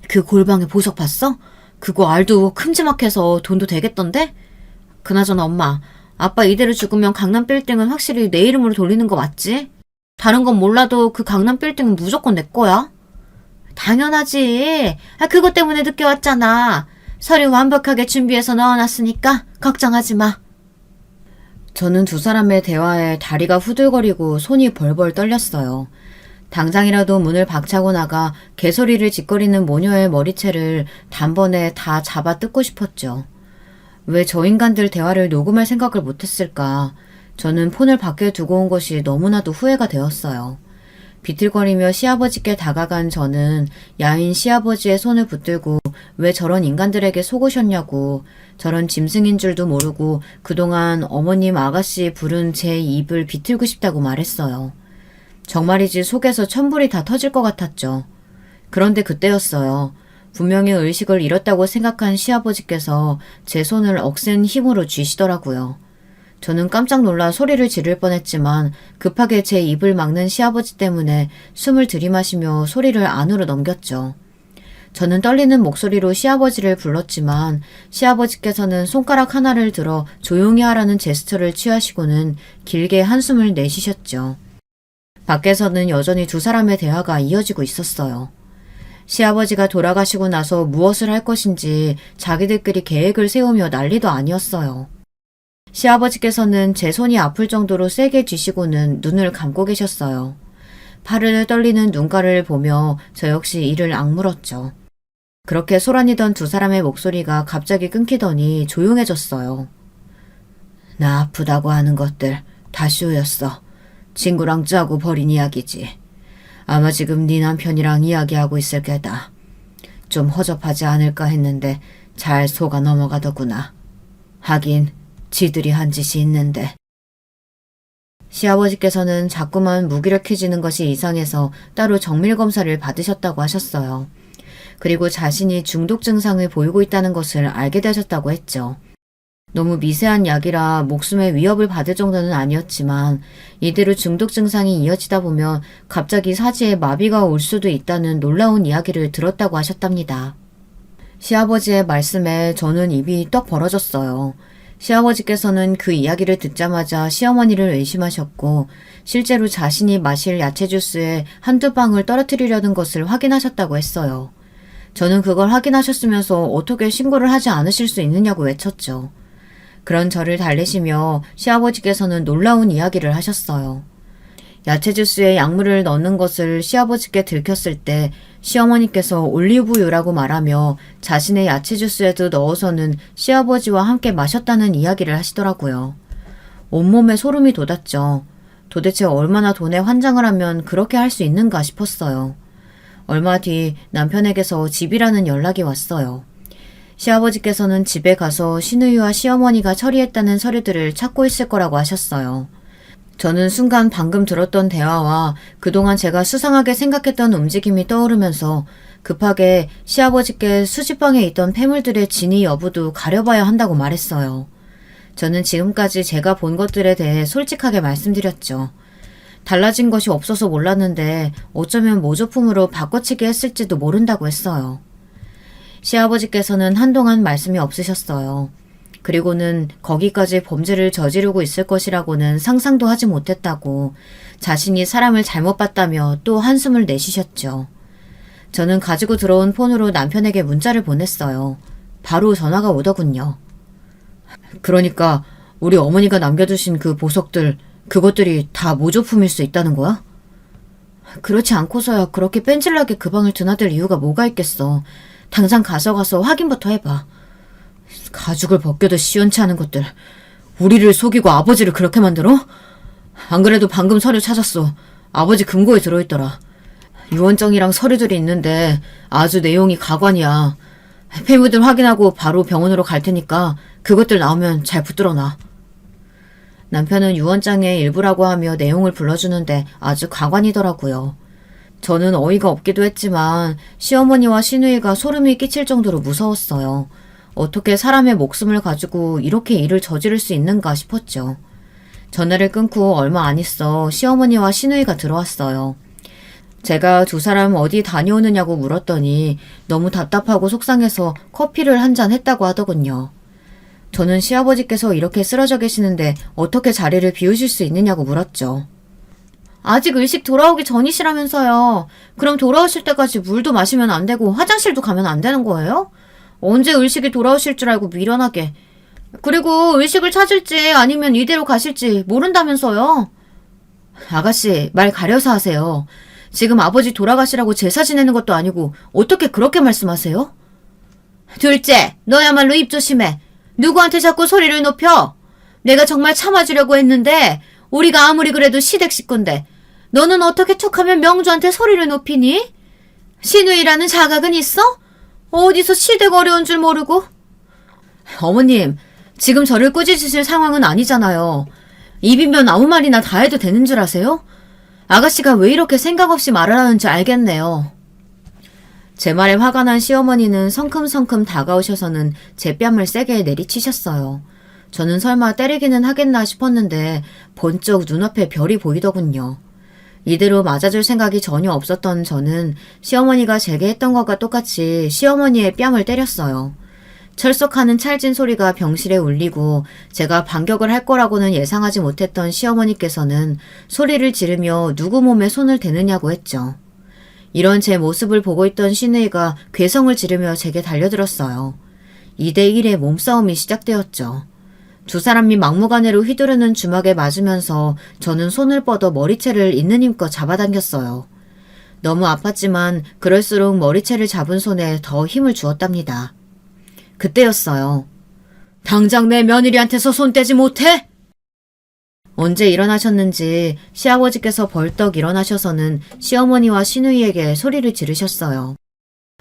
그 골방에 보석 봤어? 그거 알도 큼지막해서 돈도 되겠던데? 그나저나 엄마, 아빠 이대로 죽으면 강남 빌딩은 확실히 내 이름으로 돌리는 거 맞지? 다른 건 몰라도 그 강남 빌딩은 무조건 내 거야. 당연하지. 그것 때문에 늦게 왔잖아. 서류 완벽하게 준비해서 넣어놨으니까 걱정하지 마. 저는 두 사람의 대화에 다리가 후들거리고 손이 벌벌 떨렸어요. 당장이라도 문을 박차고 나가 개소리를 짓거리는 모녀의 머리채를 단번에 다 잡아 뜯고 싶었죠. 왜 저 인간들 대화를 녹음할 생각을 못했을까? 저는 폰을 밖에 두고 온 것이 너무나도 후회가 되었어요. 비틀거리며 시아버지께 다가간 저는 야인 시아버지의 손을 붙들고 왜 저런 인간들에게 속으셨냐고, 저런 짐승인 줄도 모르고 그동안 어머님 아가씨 부른 제 입을 비틀고 싶다고 말했어요. 정말이지 속에서 천불이 다 터질 것 같았죠. 그런데 그때였어요. 분명히 의식을 잃었다고 생각한 시아버지께서 제 손을 억센 힘으로 쥐시더라고요. 저는 깜짝 놀라 소리를 지를 뻔했지만 급하게 제 입을 막는 시아버지 때문에 숨을 들이마시며 소리를 안으로 넘겼죠. 저는 떨리는 목소리로 시아버지를 불렀지만 시아버지께서는 손가락 하나를 들어 조용히 하라는 제스처를 취하시고는 길게 한숨을 내쉬셨죠. 밖에서는 여전히 두 사람의 대화가 이어지고 있었어요. 시아버지가 돌아가시고 나서 무엇을 할 것인지 자기들끼리 계획을 세우며 난리도 아니었어요. 시아버지께서는 제 손이 아플 정도로 세게 쥐시고는 눈을 감고 계셨어요. 파르르 떨리는 눈가를 보며 저 역시 이를 악물었죠. 그렇게 소란이던 두 사람의 목소리가 갑자기 끊기더니 조용해졌어요. 나 아프다고 하는 것들 다 쇼였어. 친구랑 짜고 버린 이야기지. 아마 지금 네 남편이랑 이야기하고 있을 게다. 좀 허접하지 않을까 했는데 잘 속아 넘어가더구나. 하긴 지들이 한 짓이 있는데. 시아버지께서는 자꾸만 무기력해지는 것이 이상해서 따로 정밀검사를 받으셨다고 하셨어요. 그리고 자신이 중독 증상을 보이고 있다는 것을 알게 되셨다고 했죠. 너무 미세한 약이라 목숨에 위협을 받을 정도는 아니었지만 이대로 중독 증상이 이어지다 보면 갑자기 사지에 마비가 올 수도 있다는 놀라운 이야기를 들었다고 하셨답니다. 시아버지의 말씀에 저는 입이 떡 벌어졌어요. 시아버지께서는 그 이야기를 듣자마자 시어머니를 의심하셨고 실제로 자신이 마실 야채 주스에 한두 방울 떨어뜨리려는 것을 확인하셨다고 했어요. 저는 그걸 확인하셨으면서 어떻게 신고를 하지 않으실 수 있느냐고 외쳤죠. 그런 저를 달래시며 시아버지께서는 놀라운 이야기를 하셨어요. 야채 주스에 약물을 넣는 것을 시아버지께 들켰을 때 시어머니께서 올리브유라고 말하며 자신의 야채 주스에도 넣어서는 시아버지와 함께 마셨다는 이야기를 하시더라고요. 온몸에 소름이 돋았죠. 도대체 얼마나 돈에 환장을 하면 그렇게 할 수 있는가 싶었어요. 얼마 뒤 남편에게서 집이라는 연락이 왔어요. 시아버지께서는 집에 가서 신우이와 시어머니가 처리했다는 서류들을 찾고 있을 거라고 하셨어요. 저는 순간 방금 들었던 대화와 그동안 제가 수상하게 생각했던 움직임이 떠오르면서 급하게 시아버지께 수지방에 있던 폐물들의 진위 여부도 가려봐야 한다고 말했어요. 저는 지금까지 제가 본 것들에 대해 솔직하게 말씀드렸죠. 달라진 것이 없어서 몰랐는데 어쩌면 모조품으로 바꿔치기 했을지도 모른다고 했어요. 시아버지께서는 한동안 말씀이 없으셨어요. 그리고는 거기까지 범죄를 저지르고 있을 것이라고는 상상도 하지 못했다고 자신이 사람을 잘못 봤다며 또 한숨을 내쉬셨죠. 저는 가지고 들어온 폰으로 남편에게 문자를 보냈어요. 바로 전화가 오더군요. 그러니까 우리 어머니가 남겨두신 그 보석들, 그것들이 다 모조품일 수 있다는 거야? 그렇지 않고서야 그렇게 뺀질나게 그 방을 드나들 이유가 뭐가 있겠어. 당장 가서 확인부터 해봐. 가죽을 벗겨도 시원치 않은 것들. 우리를 속이고 아버지를 그렇게 만들어? 안 그래도 방금 서류 찾았어. 아버지 금고에 들어있더라. 유언장이랑 서류들이 있는데 아주 내용이 가관이야. 폐물들 확인하고 바로 병원으로 갈 테니까 그것들 나오면 잘 붙들어놔. 남편은 유언장의 일부라고 하며 내용을 불러주는데 아주 가관이더라고요. 저는 어이가 없기도 했지만 시어머니와 시누이가 소름이 끼칠 정도로 무서웠어요. 어떻게 사람의 목숨을 가지고 이렇게 일을 저지를 수 있는가 싶었죠. 전화를 끊고 얼마 안 있어 시어머니와 시누이가 들어왔어요. 제가 두 사람 어디 다녀오느냐고 물었더니 너무 답답하고 속상해서 커피를 한 잔 했다고 하더군요. 저는 시아버지께서 이렇게 쓰러져 계시는데 어떻게 자리를 비우실 수 있느냐고 물었죠. 아직 의식 돌아오기 전이시라면서요. 그럼 돌아오실 때까지 물도 마시면 안 되고 화장실도 가면 안 되는 거예요? 언제 의식이 돌아오실 줄 알고 미련하게. 그리고 의식을 찾을지 아니면 이대로 가실지 모른다면서요. 아가씨, 말 가려서 하세요. 지금 아버지 돌아가시라고 제사 지내는 것도 아니고 어떻게 그렇게 말씀하세요? 둘째, 너야말로 입 조심해. 누구한테 자꾸 소리를 높여? 내가 정말 참아주려고 했는데 우리가 아무리 그래도 시댁 식구인데 너는 어떻게 툭하면 명주한테 소리를 높이니? 신우이라는 자각은 있어? 어디서 시댁 어려운 줄 모르고? 어머님, 지금 저를 꾸짖으실 상황은 아니잖아요. 입이면 아무 말이나 다 해도 되는 줄 아세요? 아가씨가 왜 이렇게 생각 없이 말을 하는지 알겠네요. 제 말에 화가 난 시어머니는 성큼성큼 다가오셔서는 제 뺨을 세게 내리치셨어요. 저는 설마 때리기는 하겠나 싶었는데 번쩍 눈앞에 별이 보이더군요. 이대로 맞아줄 생각이 전혀 없었던 저는 시어머니가 제게 했던 것과 똑같이 시어머니의 뺨을 때렸어요. 철썩하는 찰진 소리가 병실에 울리고 제가 반격을 할 거라고는 예상하지 못했던 시어머니께서는 소리를 지르며 누구 몸에 손을 대느냐고 했죠. 이런 제 모습을 보고 있던 시누이가 괴성을 지르며 제게 달려들었어요. 2대1의 몸싸움이 시작되었죠. 두 사람이 막무가내로 휘두르는 주먹에 맞으면서 저는 손을 뻗어 머리채를 있는 힘껏 잡아당겼어요. 너무 아팠지만 그럴수록 머리채를 잡은 손에 더 힘을 주었답니다. 그때였어요. 당장 내 며느리한테서 손 떼지 못해? 언제 일어나셨는지 시아버지께서 벌떡 일어나셔서는 시어머니와 시누이에게 소리를 지르셨어요.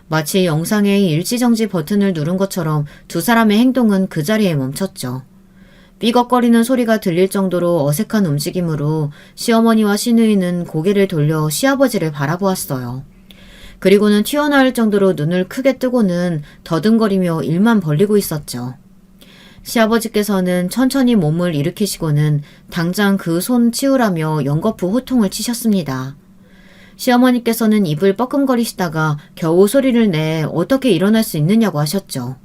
마치 영상의 일지정지 버튼을 누른 것처럼 두 사람의 행동은 그 자리에 멈췄죠. 삐걱거리는 소리가 들릴 정도로 어색한 움직임으로 시어머니와 시누이는 고개를 돌려 시아버지를 바라보았어요. 그리고는 튀어나올 정도로 눈을 크게 뜨고는 더듬거리며 입만 벌리고 있었죠. 시아버지께서는 천천히 몸을 일으키시고는 당장 그 손 치우라며 연거푸 호통을 치셨습니다. 시어머니께서는 입을 뻐끔거리시다가 겨우 소리를 내 어떻게 일어날 수 있느냐고 하셨죠.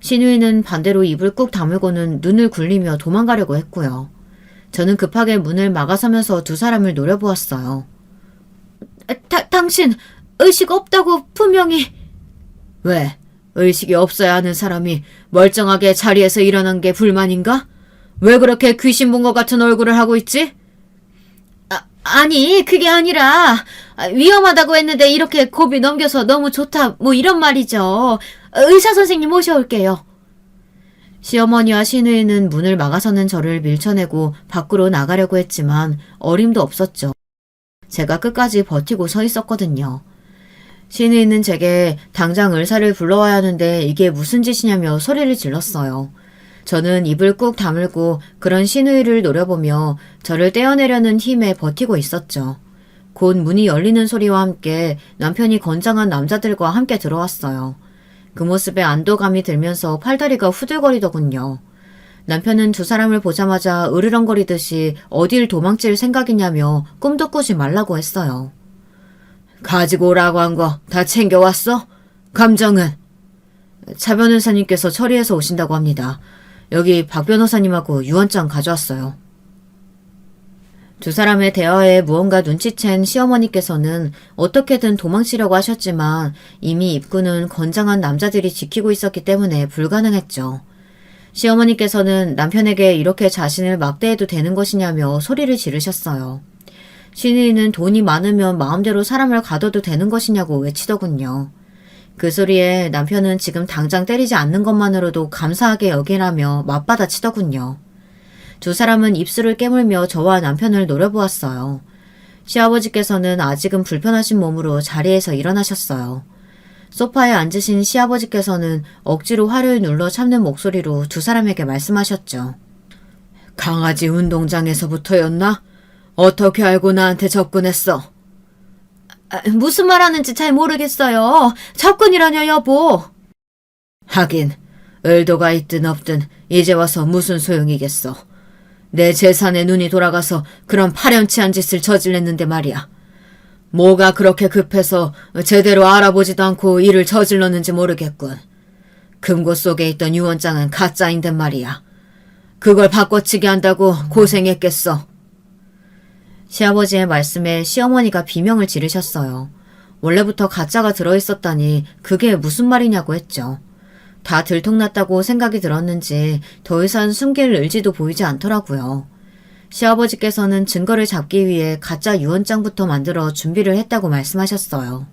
시누이는 반대로 입을 꾹 다물고는 눈을 굴리며 도망가려고 했고요. 저는 급하게 문을 막아서면서 두 사람을 노려보았어요. 당신 의식 없다고 분명히... 왜? 의식이 없어야 하는 사람이 멀쩡하게 자리에서 일어난 게 불만인가? 왜 그렇게 귀신 본 것 같은 얼굴을 하고 있지? 아니, 그게 아니라 위험하다고 했는데 이렇게 고비 넘겨서 너무 좋다, 뭐 이런 말이죠. 의사 선생님 모셔올게요. 시어머니와 시누이는 문을 막아서는 저를 밀쳐내고 밖으로 나가려고 했지만 어림도 없었죠. 제가 끝까지 버티고 서 있었거든요. 시누이는 제게 당장 의사를 불러와야 하는데 이게 무슨 짓이냐며 소리를 질렀어요. 저는 입을 꾹 다물고 그런 시누이를 노려보며 저를 떼어내려는 힘에 버티고 있었죠. 곧 문이 열리는 소리와 함께 남편이 건장한 남자들과 함께 들어왔어요. 그 모습에 안도감이 들면서 팔다리가 후들거리더군요. 남편은 두 사람을 보자마자 으르렁거리듯이 어딜 도망칠 생각이냐며 꿈도 꾸지 말라고 했어요. 가지고 오라고 한 거 다 챙겨왔어? 감정은? 차 변호사님께서 처리해서 오신다고 합니다. 여기 박 변호사님하고 유언장 가져왔어요. 두 사람의 대화에 무언가 눈치챈 시어머니께서는 어떻게든 도망치려고 하셨지만 이미 입구는 건장한 남자들이 지키고 있었기 때문에 불가능했죠. 시어머니께서는 남편에게 이렇게 자신을 막대해도 되는 것이냐며 소리를 지르셨어요. 시누이는 돈이 많으면 마음대로 사람을 가둬도 되는 것이냐고 외치더군요. 그 소리에 남편은 지금 당장 때리지 않는 것만으로도 감사하게 여기라며 맞받아치더군요. 두 사람은 입술을 깨물며 저와 남편을 노려보았어요. 시아버지께서는 아직은 불편하신 몸으로 자리에서 일어나셨어요. 소파에 앉으신 시아버지께서는 억지로 화를 눌러 참는 목소리로 두 사람에게 말씀하셨죠. 강아지 운동장에서부터였나? 어떻게 알고 나한테 접근했어? 무슨 말하는지 잘 모르겠어요. 접근이라뇨, 여보. 하긴 의도가 있든 없든 이제 와서 무슨 소용이겠어. 내 재산에 눈이 돌아가서 그런 파렴치한 짓을 저질렀는데 말이야. 뭐가 그렇게 급해서 제대로 알아보지도 않고 일을 저질렀는지 모르겠군. 금고 속에 있던 유언장은 가짜인데 말이야. 그걸 바꿔치기 한다고 고생했겠어. 시아버지의 말씀에 시어머니가 비명을 지르셨어요. 원래부터 가짜가 들어있었다니 그게 무슨 말이냐고 했죠. 다 들통났다고 생각이 들었는지 더 이상 숨길 의지도 보이지 않더라고요. 시아버지께서는 증거를 잡기 위해 가짜 유언장부터 만들어 준비를 했다고 말씀하셨어요.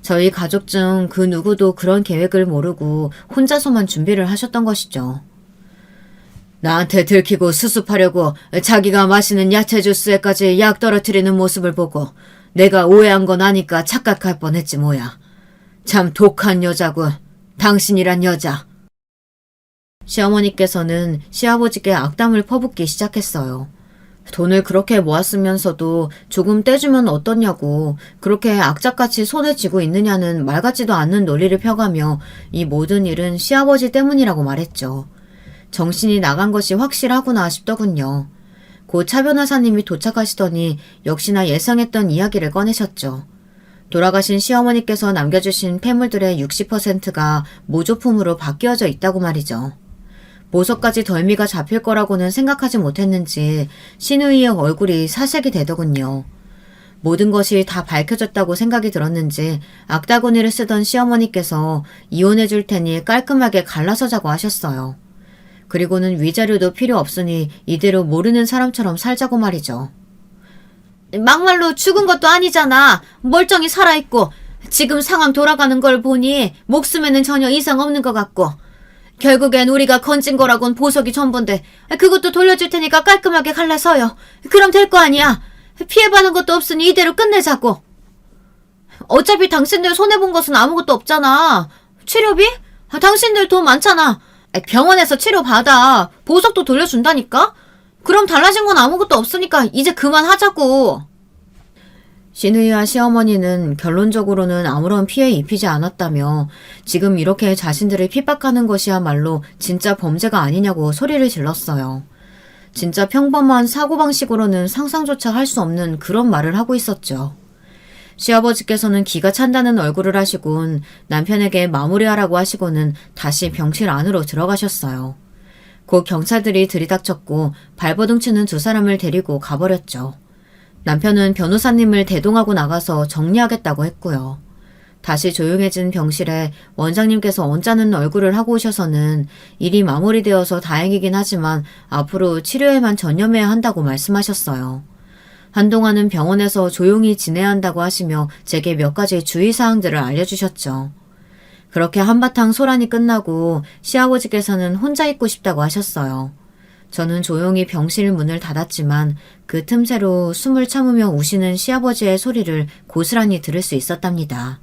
저희 가족 중 그 누구도 그런 계획을 모르고 혼자서만 준비를 하셨던 것이죠. 나한테 들키고 수습하려고 자기가 마시는 야채 주스에까지 약 떨어뜨리는 모습을 보고 내가 오해한 건 아니까 착각할 뻔했지 뭐야. 참 독한 여자군. 당신이란 여자. 시어머니께서는 시아버지께 악담을 퍼붓기 시작했어요. 돈을 그렇게 모았으면서도 조금 떼주면 어떻냐고 그렇게 악착같이 손에 쥐고 있느냐는 말 같지도 않는 논리를 펴가며 이 모든 일은 시아버지 때문이라고 말했죠. 정신이 나간 것이 확실하구나 싶더군요. 곧 차 변호사님이 도착하시더니 역시나 예상했던 이야기를 꺼내셨죠. 돌아가신 시어머니께서 남겨주신 폐물들의 60%가 모조품으로 바뀌어져 있다고 말이죠. 보석까지 덜미가 잡힐 거라고는 생각하지 못했는지 시누이의 얼굴이 사색이 되더군요. 모든 것이 다 밝혀졌다고 생각이 들었는지 악다구니를 쓰던 시어머니께서 이혼해 줄 테니 깔끔하게 갈라서 자고 하셨어요. 그리고는 위자료도 필요 없으니 이대로 모르는 사람처럼 살자고 말이죠. 막말로 죽은 것도 아니잖아. 멀쩡히 살아있고 지금 상황 돌아가는 걸 보니 목숨에는 전혀 이상 없는 것 같고 결국엔 우리가 건진 거라곤 보석이 전부인데 그것도 돌려줄 테니까 깔끔하게 갈라서요. 그럼 될 거 아니야. 피해받은 것도 없으니 이대로 끝내자고. 어차피 당신들 손해본 것은 아무것도 없잖아. 치료비? 당신들 돈 많잖아. 병원에서 치료받아. 보석도 돌려준다니까? 그럼 달라진 건 아무것도 없으니까 이제 그만하자고. 시누이와 시어머니는 결론적으로는 아무런 피해 입히지 않았다며 지금 이렇게 자신들을 핍박하는 것이야말로 진짜 범죄가 아니냐고 소리를 질렀어요. 진짜 평범한 사고방식으로는 상상조차 할 수 없는 그런 말을 하고 있었죠. 시아버지께서는 기가 찬다는 얼굴을 하시곤 남편에게 마무리하라고 하시고는 다시 병실 안으로 들어가셨어요. 곧 경찰들이 들이닥쳤고 발버둥 치는 두 사람을 데리고 가버렸죠. 남편은 변호사님을 대동하고 나가서 정리하겠다고 했고요. 다시 조용해진 병실에 원장님께서 언짢은 얼굴을 하고 오셔서는 일이 마무리되어서 다행이긴 하지만 앞으로 치료에만 전념해야 한다고 말씀하셨어요. 한동안은 병원에서 조용히 지내야 한다고 하시며 제게 몇 가지 주의사항들을 알려주셨죠. 그렇게 한바탕 소란이 끝나고 시아버지께서는 혼자 있고 싶다고 하셨어요. 저는 조용히 병실 문을 닫았지만 그 틈새로 숨을 참으며 우시는 시아버지의 소리를 고스란히 들을 수 있었답니다.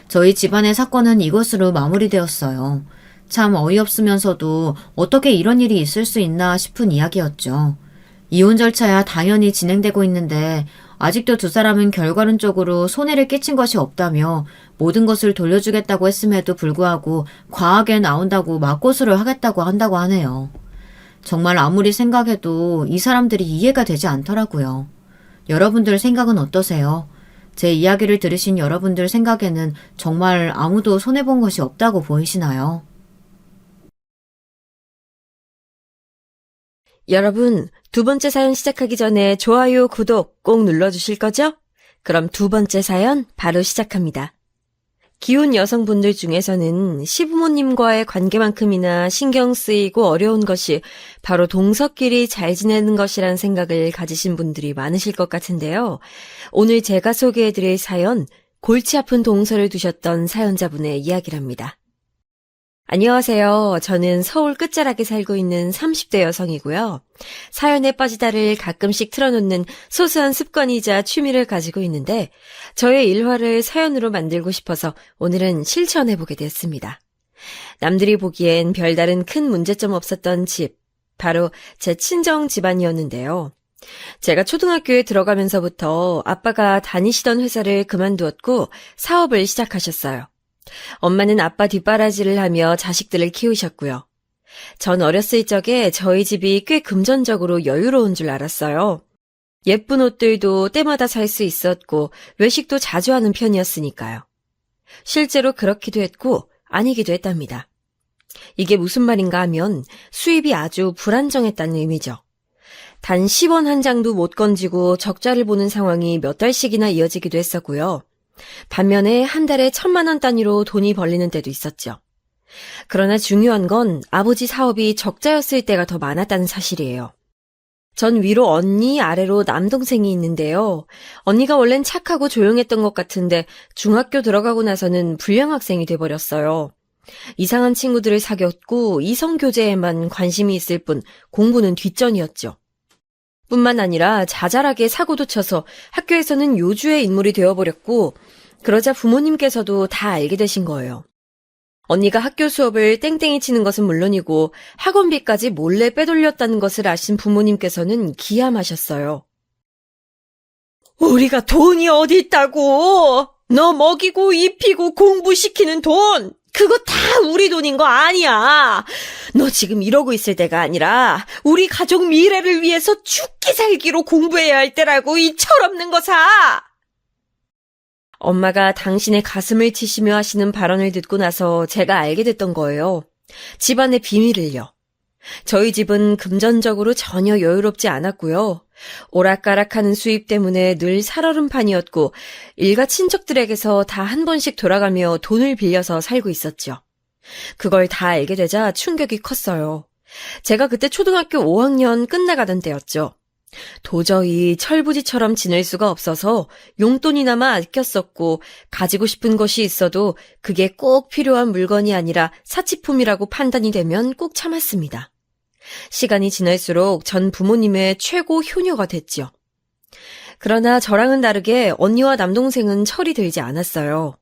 저희 집안의 사건은 이것으로 마무리되었어요. 참 어이없으면서도 어떻게 이런 일이 있을 수 있나 싶은 이야기였죠. 이혼 절차야 당연히 진행되고 있는데 아직도 두 사람은 결과론적으로 손해를 끼친 것이 없다며 모든 것을 돌려주겠다고 했음에도 불구하고 과하게 나온다고 맞고소를 하겠다고 한다고 하네요. 정말 아무리 생각해도 이 사람들이 이해가 되지 않더라고요. 여러분들 생각은 어떠세요? 제 이야기를 들으신 여러분들 생각에는 정말 아무도 손해본 것이 없다고 보이시나요? 여러분, 두 번째 사연 시작하기 전에 좋아요, 구독 꼭 눌러주실 거죠? 그럼 두 번째 사연 바로 시작합니다. 기혼 여성분들 중에서는 시부모님과의 관계만큼이나 신경 쓰이고 어려운 것이 바로 동서끼리 잘 지내는 것이란 생각을 가지신 분들이 많으실 것 같은데요. 오늘 제가 소개해드릴 사연, 골치 아픈 동서를 두셨던 사연자분의 이야기랍니다. 안녕하세요. 저는 서울 끝자락에 살고 있는 30대 여성이고요. 사연에 빠지다를 가끔씩 틀어놓는 소소한 습관이자 취미를 가지고 있는데 저의 일화를 사연으로 만들고 싶어서 오늘은 실천해보게 됐습니다. 남들이 보기엔 별다른 큰 문제점 없었던 집, 바로 제 친정 집안이었는데요. 제가 초등학교에 들어가면서부터 아빠가 다니시던 회사를 그만두었고 사업을 시작하셨어요. 엄마는 아빠 뒷바라지를 하며 자식들을 키우셨고요. 전 어렸을 적에 저희 집이 꽤 금전적으로 여유로운 줄 알았어요. 예쁜 옷들도 때마다 살 수 있었고 외식도 자주 하는 편이었으니까요. 실제로 그렇기도 했고 아니기도 했답니다. 이게 무슨 말인가 하면 수입이 아주 불안정했다는 의미죠. 단 10원 한 장도 못 건지고 적자를 보는 상황이 몇 달씩이나 이어지기도 했었고요. 반면에 한 달에 1,000만 원 단위로 돈이 벌리는 때도 있었죠. 그러나 중요한 건 아버지 사업이 적자였을 때가 더 많았다는 사실이에요. 전 위로 언니, 아래로 남동생이 있는데요. 언니가 원래는 착하고 조용했던 것 같은데 중학교 들어가고 나서는 불량 학생이 돼버렸어요. 이상한 친구들을 사귀었고 이성교제에만 관심이 있을 뿐 공부는 뒷전이었죠. 뿐만 아니라 자잘하게 사고도 쳐서 학교에서는 요주의 인물이 되어버렸고 그러자 부모님께서도 다 알게 되신 거예요. 언니가 학교 수업을 땡땡이 치는 것은 물론이고 학원비까지 몰래 빼돌렸다는 것을 아신 부모님께서는 기함하셨어요. 우리가 돈이 어디 있다고! 너 먹이고 입히고 공부시키는 돈! 그거 다 우리 돈인 거 아니야. 너 지금 이러고 있을 때가 아니라 우리 가족 미래를 위해서 죽기 살기로 공부해야 할 때라고 이 철없는 거사. 엄마가 당신의 가슴을 치시며 하시는 발언을 듣고 나서 제가 알게 됐던 거예요. 집안의 비밀을요. 저희 집은 금전적으로 전혀 여유롭지 않았고요. 오락가락하는 수입 때문에 늘 살얼음판이었고 일가 친척들에게서 다 한 번씩 돌아가며 돈을 빌려서 살고 있었죠. 그걸 다 알게 되자 충격이 컸어요. 제가 그때 초등학교 5학년 끝나가던 때였죠. 도저히 철부지처럼 지낼 수가 없어서 용돈이나마 아꼈었고 가지고 싶은 것이 있어도 그게 꼭 필요한 물건이 아니라 사치품이라고 판단이 되면 꼭 참았습니다. 시간이 지날수록 전 부모님의 최고 효녀가 됐죠. 그러나 저랑은 다르게 언니와 남동생은 철이 들지 않았어요.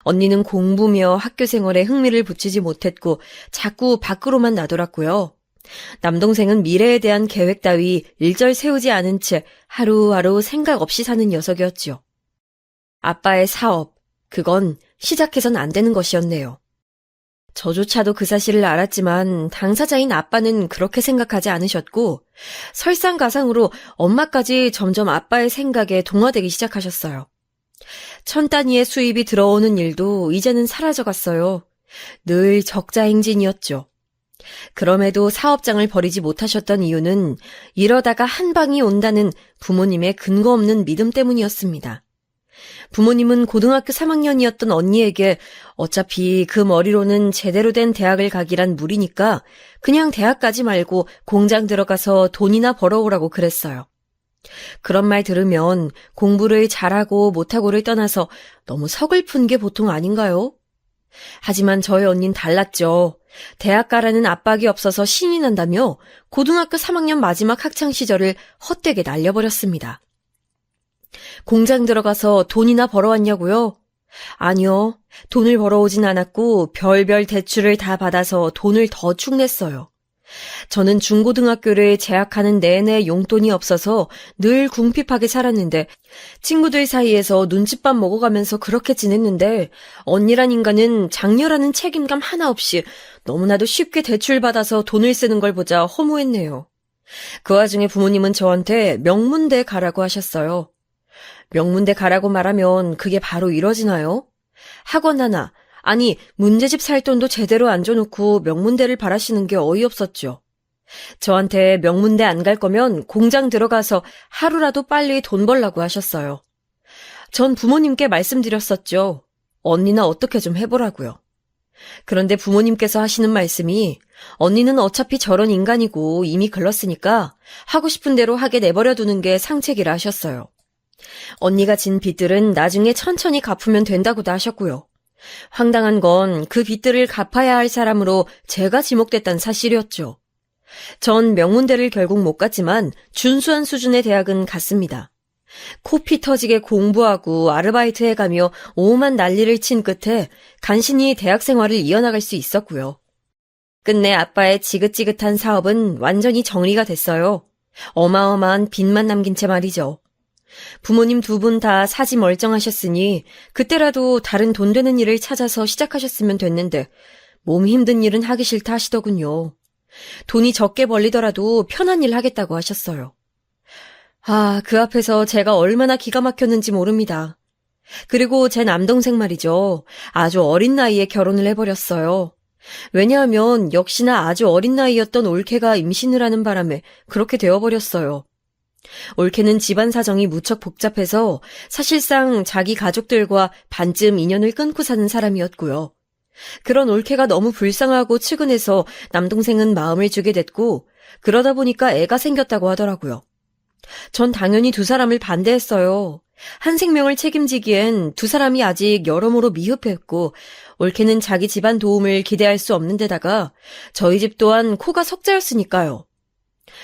언니는 공부며 학교 생활에 흥미를 붙이지 못했고 자꾸 밖으로만 나돌았고요. 남동생은 미래에 대한 계획 따위 일절 세우지 않은 채 하루하루 생각 없이 사는 녀석이었죠. 아빠의 사업, 그건 시작해선 안 되는 것이었네요. 저조차도 그 사실을 알았지만 당사자인 아빠는 그렇게 생각하지 않으셨고 설상가상으로 엄마까지 점점 아빠의 생각에 동화되기 시작하셨어요. 1,000단위의 수입이 들어오는 일도 이제는 사라져갔어요. 늘 적자 행진이었죠. 그럼에도 사업장을 버리지 못하셨던 이유는 이러다가 한 방이 온다는 부모님의 근거 없는 믿음 때문이었습니다. 부모님은 고등학교 3학년이었던 언니에게 어차피 그 머리로는 제대로 된 대학을 가기란 무리니까 그냥 대학 가지 말고 공장 들어가서 돈이나 벌어오라고 그랬어요. 그런 말 들으면 공부를 잘하고 못하고를 떠나서 너무 서글픈 게 보통 아닌가요? 하지만 저희 언닌 달랐죠. 대학 가라는 압박이 없어서 신이 난다며 고등학교 3학년 마지막 학창 시절을 헛되게 날려버렸습니다. 공장 들어가서 돈이나 벌어왔냐고요? 아니요. 돈을 벌어오진 않았고 별별 대출을 다 받아서 돈을 더 축냈어요. 저는 중고등학교를 재학하는 내내 용돈이 없어서 늘 궁핍하게 살았는데 친구들 사이에서 눈칫밥 먹어가면서 그렇게 지냈는데 언니란 인간은 장녀라는 책임감 하나 없이 너무나도 쉽게 대출받아서 돈을 쓰는 걸 보자 허무했네요. 그 와중에 부모님은 저한테 명문대 가라고 하셨어요. 명문대 가라고 말하면 그게 바로 이뤄지나요? 학원 하나, 아니 문제집 살 돈도 제대로 안 줘놓고 명문대를 바라시는 게 어이없었죠. 저한테 명문대 안 갈 거면 공장 들어가서 하루라도 빨리 돈 벌라고 하셨어요. 전 부모님께 말씀드렸었죠. 언니나 어떻게 좀 해보라고요. 그런데 부모님께서 하시는 말씀이 언니는 어차피 저런 인간이고 이미 글렀으니까 하고 싶은 대로 하게 내버려 두는 게 상책이라 하셨어요. 언니가 진 빚들은 나중에 천천히 갚으면 된다고도 하셨고요. 황당한 건 그 빚들을 갚아야 할 사람으로 제가 지목됐다는 사실이었죠. 전 명문대를 결국 못 갔지만 준수한 수준의 대학은 갔습니다. 코피 터지게 공부하고 아르바이트 해가며 오만 난리를 친 끝에 간신히 대학 생활을 이어나갈 수 있었고요. 끝내 아빠의 지긋지긋한 사업은 완전히 정리가 됐어요. 어마어마한 빚만 남긴 채 말이죠. 부모님 두 분 다 사지 멀쩡하셨으니 그때라도 다른 돈 되는 일을 찾아서 시작하셨으면 됐는데 몸이 힘든 일은 하기 싫다 하시더군요. 돈이 적게 벌리더라도 편한 일 하겠다고 하셨어요. 아, 그 앞에서 제가 얼마나 기가 막혔는지 모릅니다. 그리고 제 남동생 말이죠. 아주 어린 나이에 결혼을 해버렸어요. 왜냐하면 역시나 아주 어린 나이였던 올케가 임신을 하는 바람에 그렇게 되어버렸어요. 올케는 집안 사정이 무척 복잡해서 사실상 자기 가족들과 반쯤 인연을 끊고 사는 사람이었고요. 그런 올케가 너무 불쌍하고 측은해서 남동생은 마음을 주게 됐고 그러다 보니까 애가 생겼다고 하더라고요. 전 당연히 두 사람을 반대했어요. 한 생명을 책임지기엔 두 사람이 아직 여러모로 미흡했고 올케는 자기 집안 도움을 기대할 수 없는 데다가 저희 집 또한 코가 석자였으니까요.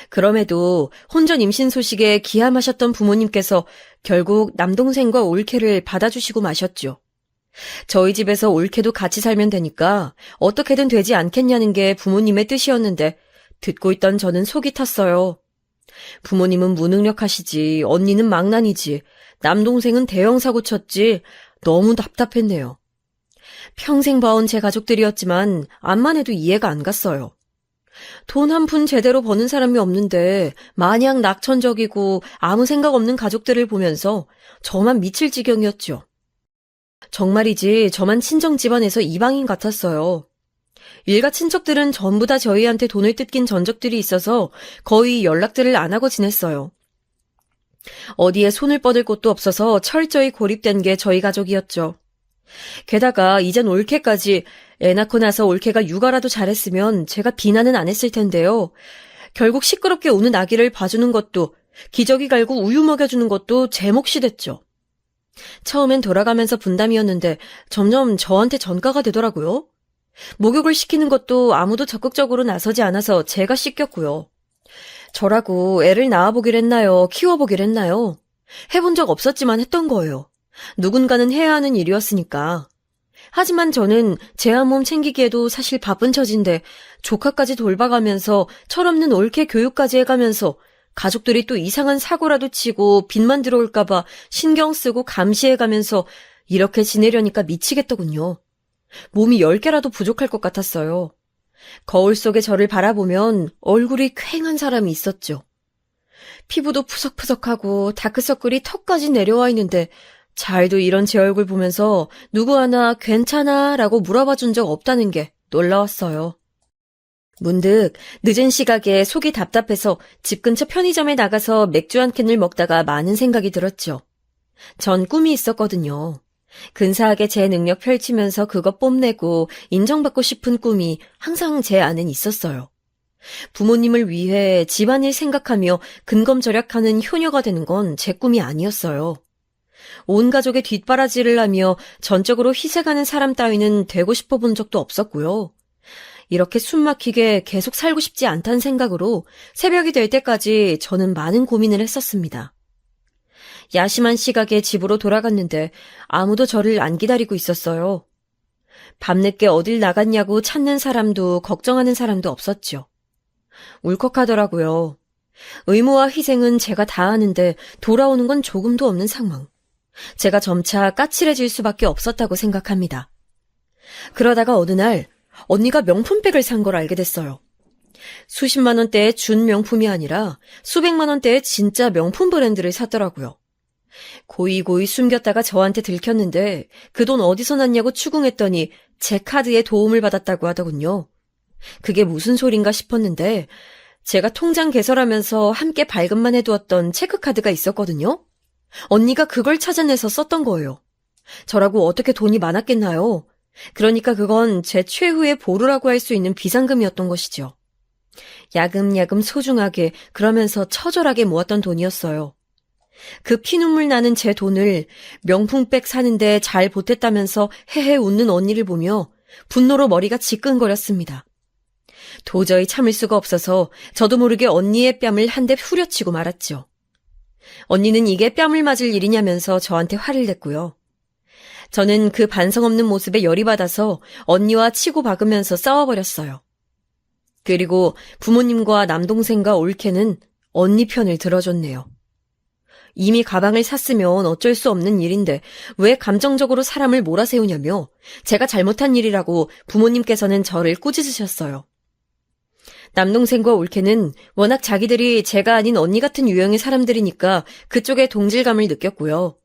그럼에도 혼전 임신 소식에 기함하셨던 부모님께서 결국 남동생과 올케를 받아주시고 마셨죠. 저희 집에서 올케도 같이 살면 되니까 어떻게든 되지 않겠냐는 게 부모님의 뜻이었는데 듣고 있던 저는 속이 탔어요. 부모님은 무능력하시지, 언니는 망난이지, 남동생은 대형 사고 쳤지, 너무 답답했네요. 평생 봐온 제 가족들이었지만 암만 해도 이해가 안 갔어요. 돈 한 푼 제대로 버는 사람이 없는데 마냥 낙천적이고 아무 생각 없는 가족들을 보면서 저만 미칠 지경이었죠. 정말이지 저만 친정 집안에서 이방인 같았어요. 일가 친척들은 전부 다 저희한테 돈을 뜯긴 전적들이 있어서 거의 연락들을 안 하고 지냈어요. 어디에 손을 뻗을 곳도 없어서 철저히 고립된 게 저희 가족이었죠. 게다가 이젠 올케까지 애 낳고 나서 올케가 육아라도 잘했으면 제가 비난은 안 했을 텐데요. 결국 시끄럽게 우는 아기를 봐주는 것도 기저귀 갈고 우유 먹여주는 것도 제 몫이 됐죠. 처음엔 돌아가면서 분담이었는데 점점 저한테 전가가 되더라고요. 목욕을 시키는 것도 아무도 적극적으로 나서지 않아서 제가 씻겼고요. 저라고 애를 낳아보길 했나요? 키워보길 했나요? 해본 적 없었지만 했던 거예요. 누군가는 해야 하는 일이었으니까. 하지만 저는 제 한 몸 챙기기에도 사실 바쁜 처진데 조카까지 돌봐가면서 철없는 올케 교육까지 해가면서 가족들이 또 이상한 사고라도 치고 빚만 들어올까봐 신경 쓰고 감시해가면서 이렇게 지내려니까 미치겠더군요. 몸이 10개라도 부족할 것 같았어요. 거울 속에 저를 바라보면 얼굴이 퀭한 사람이 있었죠. 피부도 푸석푸석하고 다크서클이 턱까지 내려와 있는데 잘도 이런 제 얼굴 보면서 누구 하나 괜찮아? 라고 물어봐 준 적 없다는 게 놀라웠어요. 문득 늦은 시각에 속이 답답해서 집 근처 편의점에 나가서 맥주 한 캔을 먹다가 많은 생각이 들었죠. 전 꿈이 있었거든요. 근사하게 제 능력 펼치면서 그거 뽐내고 인정받고 싶은 꿈이 항상 제 안엔 있었어요. 부모님을 위해 집안일 생각하며 근검절약하는 효녀가 되는 건 제 꿈이 아니었어요. 온 가족의 뒷바라지를 하며 전적으로 희생하는 사람 따위는 되고 싶어 본 적도 없었고요. 이렇게 숨막히게 계속 살고 싶지 않다는 생각으로 새벽이 될 때까지 저는 많은 고민을 했었습니다. 야심한 시각에 집으로 돌아갔는데 아무도 저를 안 기다리고 있었어요. 밤늦게 어딜 나갔냐고 찾는 사람도 걱정하는 사람도 없었죠. 울컥하더라고요. 의무와 희생은 제가 다 하는데 돌아오는 건 조금도 없는 상황. 제가 점차 까칠해질 수밖에 없었다고 생각합니다. 그러다가 어느 날 언니가 명품백을 산 걸 알게 됐어요. 수십만 원대의 준 명품이 아니라 수백만 원대의 진짜 명품 브랜드를 샀더라고요. 고이고이 숨겼다가 저한테 들켰는데 그 돈 어디서 났냐고 추궁했더니 제 카드에 도움을 받았다고 하더군요. 그게 무슨 소린가 싶었는데 제가 통장 개설하면서 함께 발급만 해두었던 체크카드가 있었거든요. 언니가 그걸 찾아내서 썼던 거예요. 저라고 어떻게 돈이 많았겠나요? 그러니까 그건 제 최후의 보루라고 할 수 있는 비상금이었던 것이죠. 야금야금 소중하게 그러면서 처절하게 모았던 돈이었어요. 그 피눈물 나는 제 돈을 명품백 사는데 잘 보탰다면서 헤헤 웃는 언니를 보며 분노로 머리가 지끈거렸습니다. 도저히 참을 수가 없어서 저도 모르게 언니의 뺨을 한 대 후려치고 말았죠. 언니는 이게 뺨을 맞을 일이냐면서 저한테 화를 냈고요. 저는 그 반성 없는 모습에 열이 받아서 언니와 치고 박으면서 싸워버렸어요. 그리고 부모님과 남동생과 올케는 언니 편을 들어줬네요. 이미 가방을 샀으면 어쩔 수 없는 일인데 왜 감정적으로 사람을 몰아세우냐며 제가 잘못한 일이라고 부모님께서는 저를 꾸짖으셨어요. 남동생과 올케는 워낙 자기들이 제가 아닌 언니 같은 유형의 사람들이니까 그쪽에 동질감을 느꼈고요.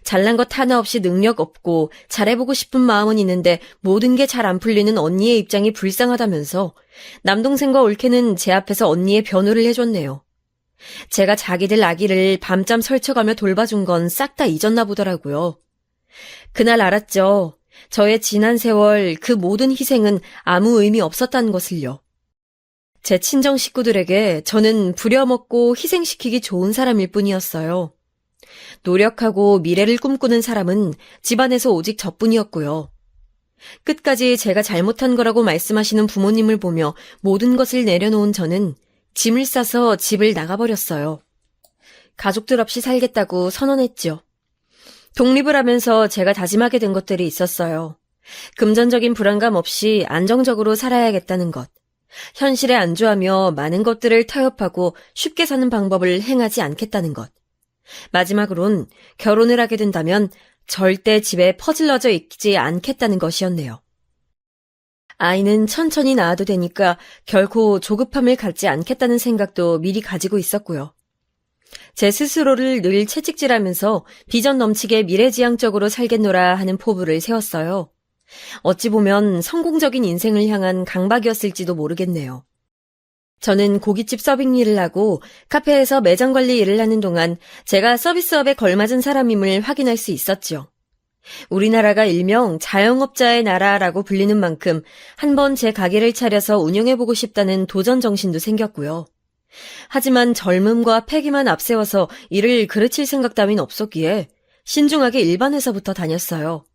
잘난 것 하나 없이 능력 없고 잘해보고 싶은 마음은 있는데 모든 게 잘 안 풀리는 언니의 입장이 불쌍하다면서 남동생과 올케는 제 앞에서 언니의 변호를 해줬네요. 제가 자기들 아기를 밤잠 설쳐가며 돌봐준 건 싹 다 잊었나 보더라고요. 그날 알았죠. 저의 지난 세월 그 모든 희생은 아무 의미 없었다는 것을요. 제 친정 식구들에게 저는 부려먹고 희생시키기 좋은 사람일 뿐이었어요. 노력하고 미래를 꿈꾸는 사람은 집안에서 오직 저뿐이었고요. 끝까지 제가 잘못한 거라고 말씀하시는 부모님을 보며 모든 것을 내려놓은 저는 짐을 싸서 집을 나가버렸어요. 가족들 없이 살겠다고 선언했죠. 독립을 하면서 제가 다짐하게 된 것들이 있었어요. 금전적인 불안감 없이 안정적으로 살아야겠다는 것. 현실에 안주하며 많은 것들을 타협하고 쉽게 사는 방법을 행하지 않겠다는 것. 마지막으론 결혼을 하게 된다면 절대 집에 퍼질러져 있지 않겠다는 것이었네요. 아이는 천천히 낳아도 되니까 결코 조급함을 갖지 않겠다는 생각도 미리 가지고 있었고요. 제 스스로를 늘 채찍질하면서 비전 넘치게 미래지향적으로 살겠노라 하는 포부를 세웠어요. 어찌 보면 성공적인 인생을 향한 강박이었을지도 모르겠네요. 저는 고깃집 서빙 일을 하고 카페에서 매장 관리 일을 하는 동안 제가 서비스업에 걸맞은 사람임을 확인할 수 있었죠. 우리나라가 일명 자영업자의 나라라고 불리는 만큼 한번 제 가게를 차려서 운영해보고 싶다는 도전 정신도 생겼고요. 하지만 젊음과 패기만 앞세워서 일을 그르칠 생각 따윈 없었기에 신중하게 일반 회사부터 다녔어요.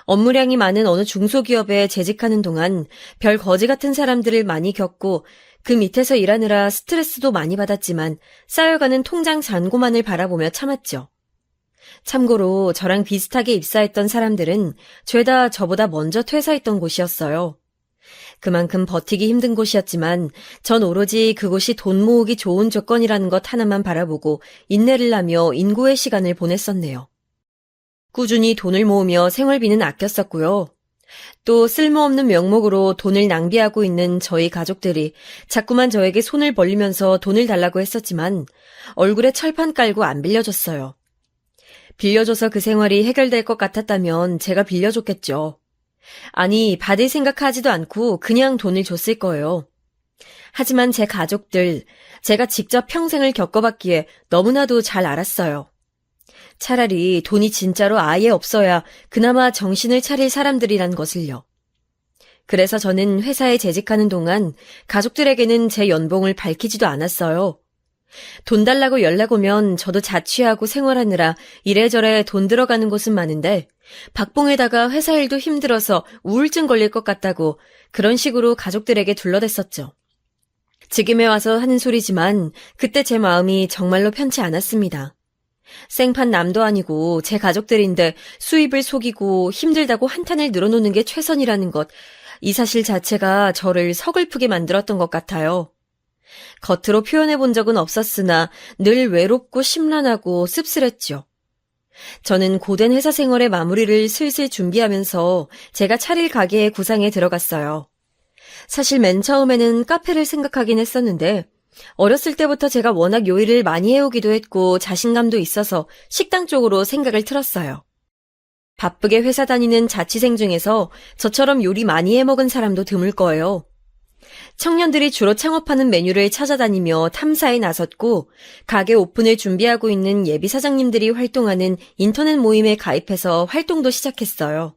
업무량이 많은 어느 중소기업에 재직하는 동안 별 거지 같은 사람들을 많이 겪고 그 밑에서 일하느라 스트레스도 많이 받았지만 쌓여가는 통장 잔고만을 바라보며 참았죠. 참고로 저랑 비슷하게 입사했던 사람들은 죄다 저보다 먼저 퇴사했던 곳이었어요. 그만큼 버티기 힘든 곳이었지만 전 오로지 그곳이 돈 모으기 좋은 조건이라는 것 하나만 바라보고 인내를 하며 인고의 시간을 보냈었네요. 꾸준히 돈을 모으며 생활비는 아꼈었고요. 또 쓸모없는 명목으로 돈을 낭비하고 있는 저희 가족들이 자꾸만 저에게 손을 벌리면서 돈을 달라고 했었지만 얼굴에 철판 깔고 안 빌려줬어요. 빌려줘서 그 생활이 해결될 것 같았다면 제가 빌려줬겠죠. 아니, 받을 생각하지도 않고 그냥 돈을 줬을 거예요. 하지만 제 가족들, 제가 직접 평생을 겪어봤기에 너무나도 잘 알았어요. 차라리 돈이 진짜로 아예 없어야 그나마 정신을 차릴 사람들이란 것을요. 그래서 저는 회사에 재직하는 동안 가족들에게는 제 연봉을 밝히지도 않았어요. 돈 달라고 연락 오면 저도 자취하고 생활하느라 이래저래 돈 들어가는 곳은 많은데 박봉에다가 회사 일도 힘들어서 우울증 걸릴 것 같다고 그런 식으로 가족들에게 둘러댔었죠. 지금에 와서 하는 소리지만 그때 제 마음이 정말로 편치 않았습니다. 생판 남도 아니고 제 가족들인데 수입을 속이고 힘들다고 한탄을 늘어놓는 게 최선이라는 것, 이 사실 자체가 저를 서글프게 만들었던 것 같아요. 겉으로 표현해 본 적은 없었으나 늘 외롭고 심란하고 씁쓸했죠. 저는 고된 회사 생활의 마무리를 슬슬 준비하면서 제가 차릴 가게의 구상에 들어갔어요. 사실 맨 처음에는 카페를 생각하긴 했었는데 어렸을 때부터 제가 워낙 요리를 많이 해오기도 했고 자신감도 있어서 식당 쪽으로 생각을 틀었어요. 바쁘게 회사 다니는 자취생 중에서 저처럼 요리 많이 해먹은 사람도 드물 거예요. 청년들이 주로 창업하는 메뉴를 찾아다니며 탐사에 나섰고 가게 오픈을 준비하고 있는 예비 사장님들이 활동하는 인터넷 모임에 가입해서 활동도 시작했어요.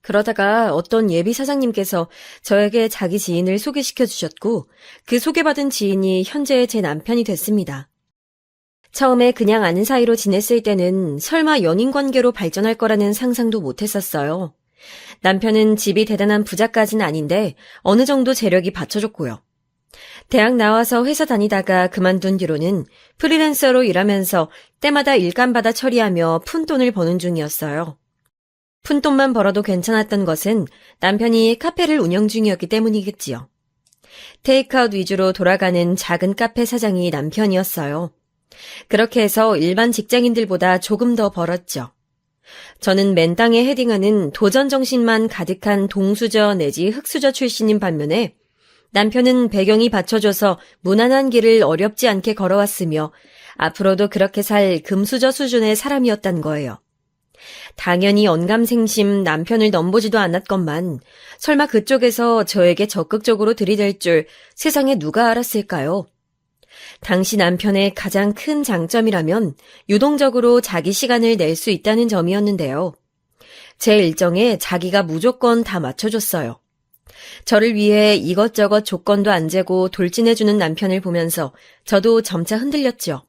그러다가 어떤 예비 사장님께서 저에게 자기 지인을 소개시켜 주셨고 그 소개받은 지인이 현재 제 남편이 됐습니다. 처음에 그냥 아는 사이로 지냈을 때는 설마 연인 관계로 발전할 거라는 상상도 못했었어요. 남편은 집이 대단한 부자까지는 아닌데 어느 정도 재력이 받쳐줬고요. 대학 나와서 회사 다니다가 그만둔 뒤로는 프리랜서로 일하면서 때마다 일감 받아 처리하며 푼돈을 버는 중이었어요. 푼돈만 벌어도 괜찮았던 것은 남편이 카페를 운영 중이었기 때문이겠지요. 테이크아웃 위주로 돌아가는 작은 카페 사장이 남편이었어요. 그렇게 해서 일반 직장인들보다 조금 더 벌었죠. 저는 맨땅에 헤딩하는 도전 정신만 가득한 동수저 내지 흙수저 출신인 반면에 남편은 배경이 받쳐줘서 무난한 길을 어렵지 않게 걸어왔으며 앞으로도 그렇게 살 금수저 수준의 사람이었단 거예요. 당연히 언감생심 남편을 넘보지도 않았건만 설마 그쪽에서 저에게 적극적으로 들이댈 줄 세상에 누가 알았을까요? 당시 남편의 가장 큰 장점이라면 유동적으로 자기 시간을 낼 수 있다는 점이었는데요. 제 일정에 자기가 무조건 다 맞춰줬어요. 저를 위해 이것저것 조건도 안 재고 돌진해주는 남편을 보면서 저도 점차 흔들렸죠.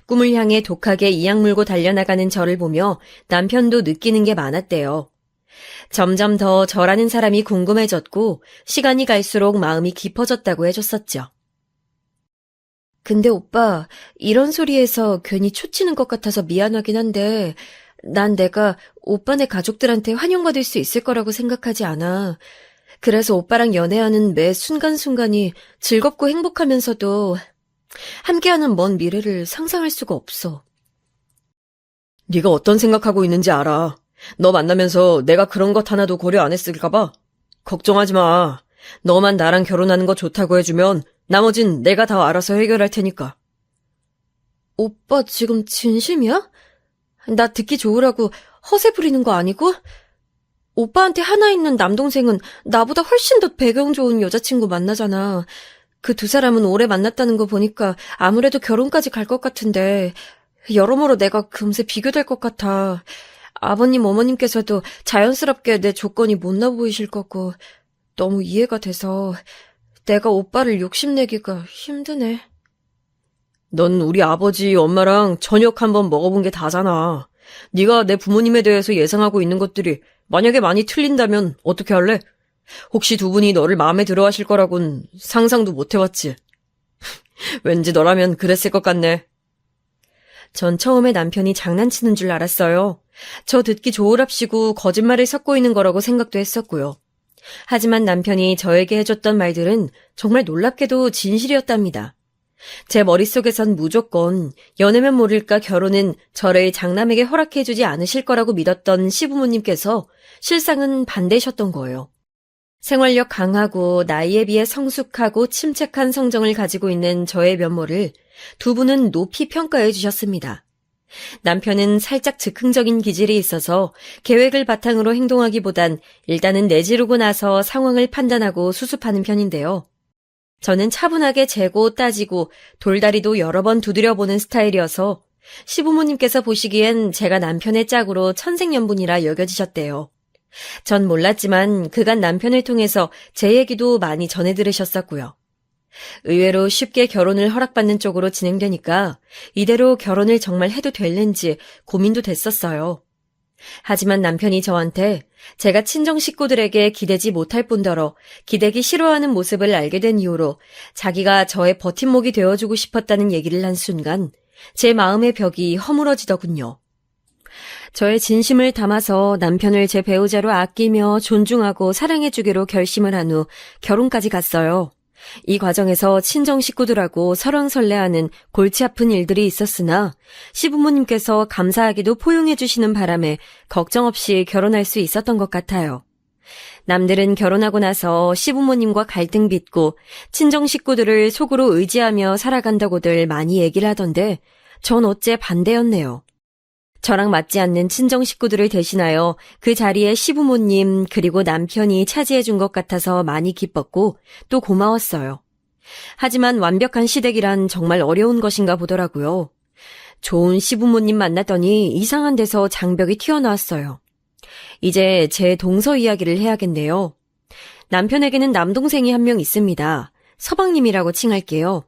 꿈을 향해 독하게 이악 물고 달려나가는 저를 보며 남편도 느끼는 게 많았대요. 점점 더 저라는 사람이 궁금해졌고 시간이 갈수록 마음이 깊어졌다고 해줬었죠. 근데 오빠, 이런 소리에서 괜히 초치는 것 같아서 미안하긴 한데 난 내가 오빠네 가족들한테 환영받을 수 있을 거라고 생각하지 않아. 그래서 오빠랑 연애하는 매 순간순간이 즐겁고 행복하면서도 함께하는 먼 미래를 상상할 수가 없어. 네가 어떤 생각하고 있는지 알아. 너 만나면서 내가 그런 것 하나도 고려 안 했을까 봐. 걱정하지 마. 너만 나랑 결혼하는 거 좋다고 해주면 나머진 내가 다 알아서 해결할 테니까. 오빠 지금 진심이야? 나 듣기 좋으라고 허세 부리는 거 아니고? 오빠한테 하나 있는 남동생은 나보다 훨씬 더 배경 좋은 여자친구 만나잖아. 그 두 사람은 오래 만났다는 거 보니까 아무래도 결혼까지 갈 것 같은데 여러모로 내가 금세 비교될 것 같아. 아버님 어머님께서도 자연스럽게 내 조건이 못나 보이실 거고 너무 이해가 돼서 내가 오빠를 욕심내기가 힘드네. 넌 우리 아버지, 엄마랑 저녁 한번 먹어본 게 다잖아. 네가 내 부모님에 대해서 예상하고 있는 것들이 만약에 많이 틀린다면 어떻게 할래? 혹시 두 분이 너를 마음에 들어 하실 거라곤 상상도 못 해봤지. 왠지 너라면 그랬을 것 같네. 전 처음에 남편이 장난치는 줄 알았어요. 저 듣기 좋으랍시고 거짓말을 섞고 있는 거라고 생각도 했었고요. 하지만 남편이 저에게 해줬던 말들은 정말 놀랍게도 진실이었답니다. 제 머릿속에선 무조건 연애면 모를까 결혼은 저를 장남에게 허락해주지 않으실 거라고 믿었던 시부모님께서 실상은 반대셨던 거예요. 생활력 강하고 나이에 비해 성숙하고 침착한 성정을 가지고 있는 저의 면모를 두 분은 높이 평가해 주셨습니다. 남편은 살짝 즉흥적인 기질이 있어서 계획을 바탕으로 행동하기보단 일단은 내지르고 나서 상황을 판단하고 수습하는 편인데요. 저는 차분하게 재고 따지고 돌다리도 여러 번 두드려보는 스타일이어서 시부모님께서 보시기엔 제가 남편의 짝으로 천생연분이라 여겨지셨대요. 전 몰랐지만 그간 남편을 통해서 제 얘기도 많이 전해 들으셨었고요. 의외로 쉽게 결혼을 허락받는 쪽으로 진행되니까 이대로 결혼을 정말 해도 될는지 고민도 됐었어요. 하지만 남편이 저한테 제가 친정 식구들에게 기대지 못할 뿐더러 기대기 싫어하는 모습을 알게 된 이후로 자기가 저의 버팀목이 되어주고 싶었다는 얘기를 한 순간 제 마음의 벽이 허물어지더군요. 저의 진심을 담아서 남편을 제 배우자로 아끼며 존중하고 사랑해주기로 결심을 한 후 결혼까지 갔어요. 이 과정에서 친정 식구들하고 설왕설래하는 골치 아픈 일들이 있었으나 시부모님께서 감사하게도 포용해 주시는 바람에 걱정 없이 결혼할 수 있었던 것 같아요. 남들은 결혼하고 나서 시부모님과 갈등 빚고 친정 식구들을 속으로 의지하며 살아간다고들 많이 얘기를 하던데 전 어째 반대였네요. 저랑 맞지 않는 친정 식구들을 대신하여 그 자리에 시부모님 그리고 남편이 차지해 준 것 같아서 많이 기뻤고 또 고마웠어요. 하지만 완벽한 시댁이란 정말 어려운 것인가 보더라고요. 좋은 시부모님 만났더니 이상한 데서 장벽이 튀어나왔어요. 이제 제 동서 이야기를 해야겠네요. 남편에게는 남동생이 한 명 있습니다. 서방님이라고 칭할게요.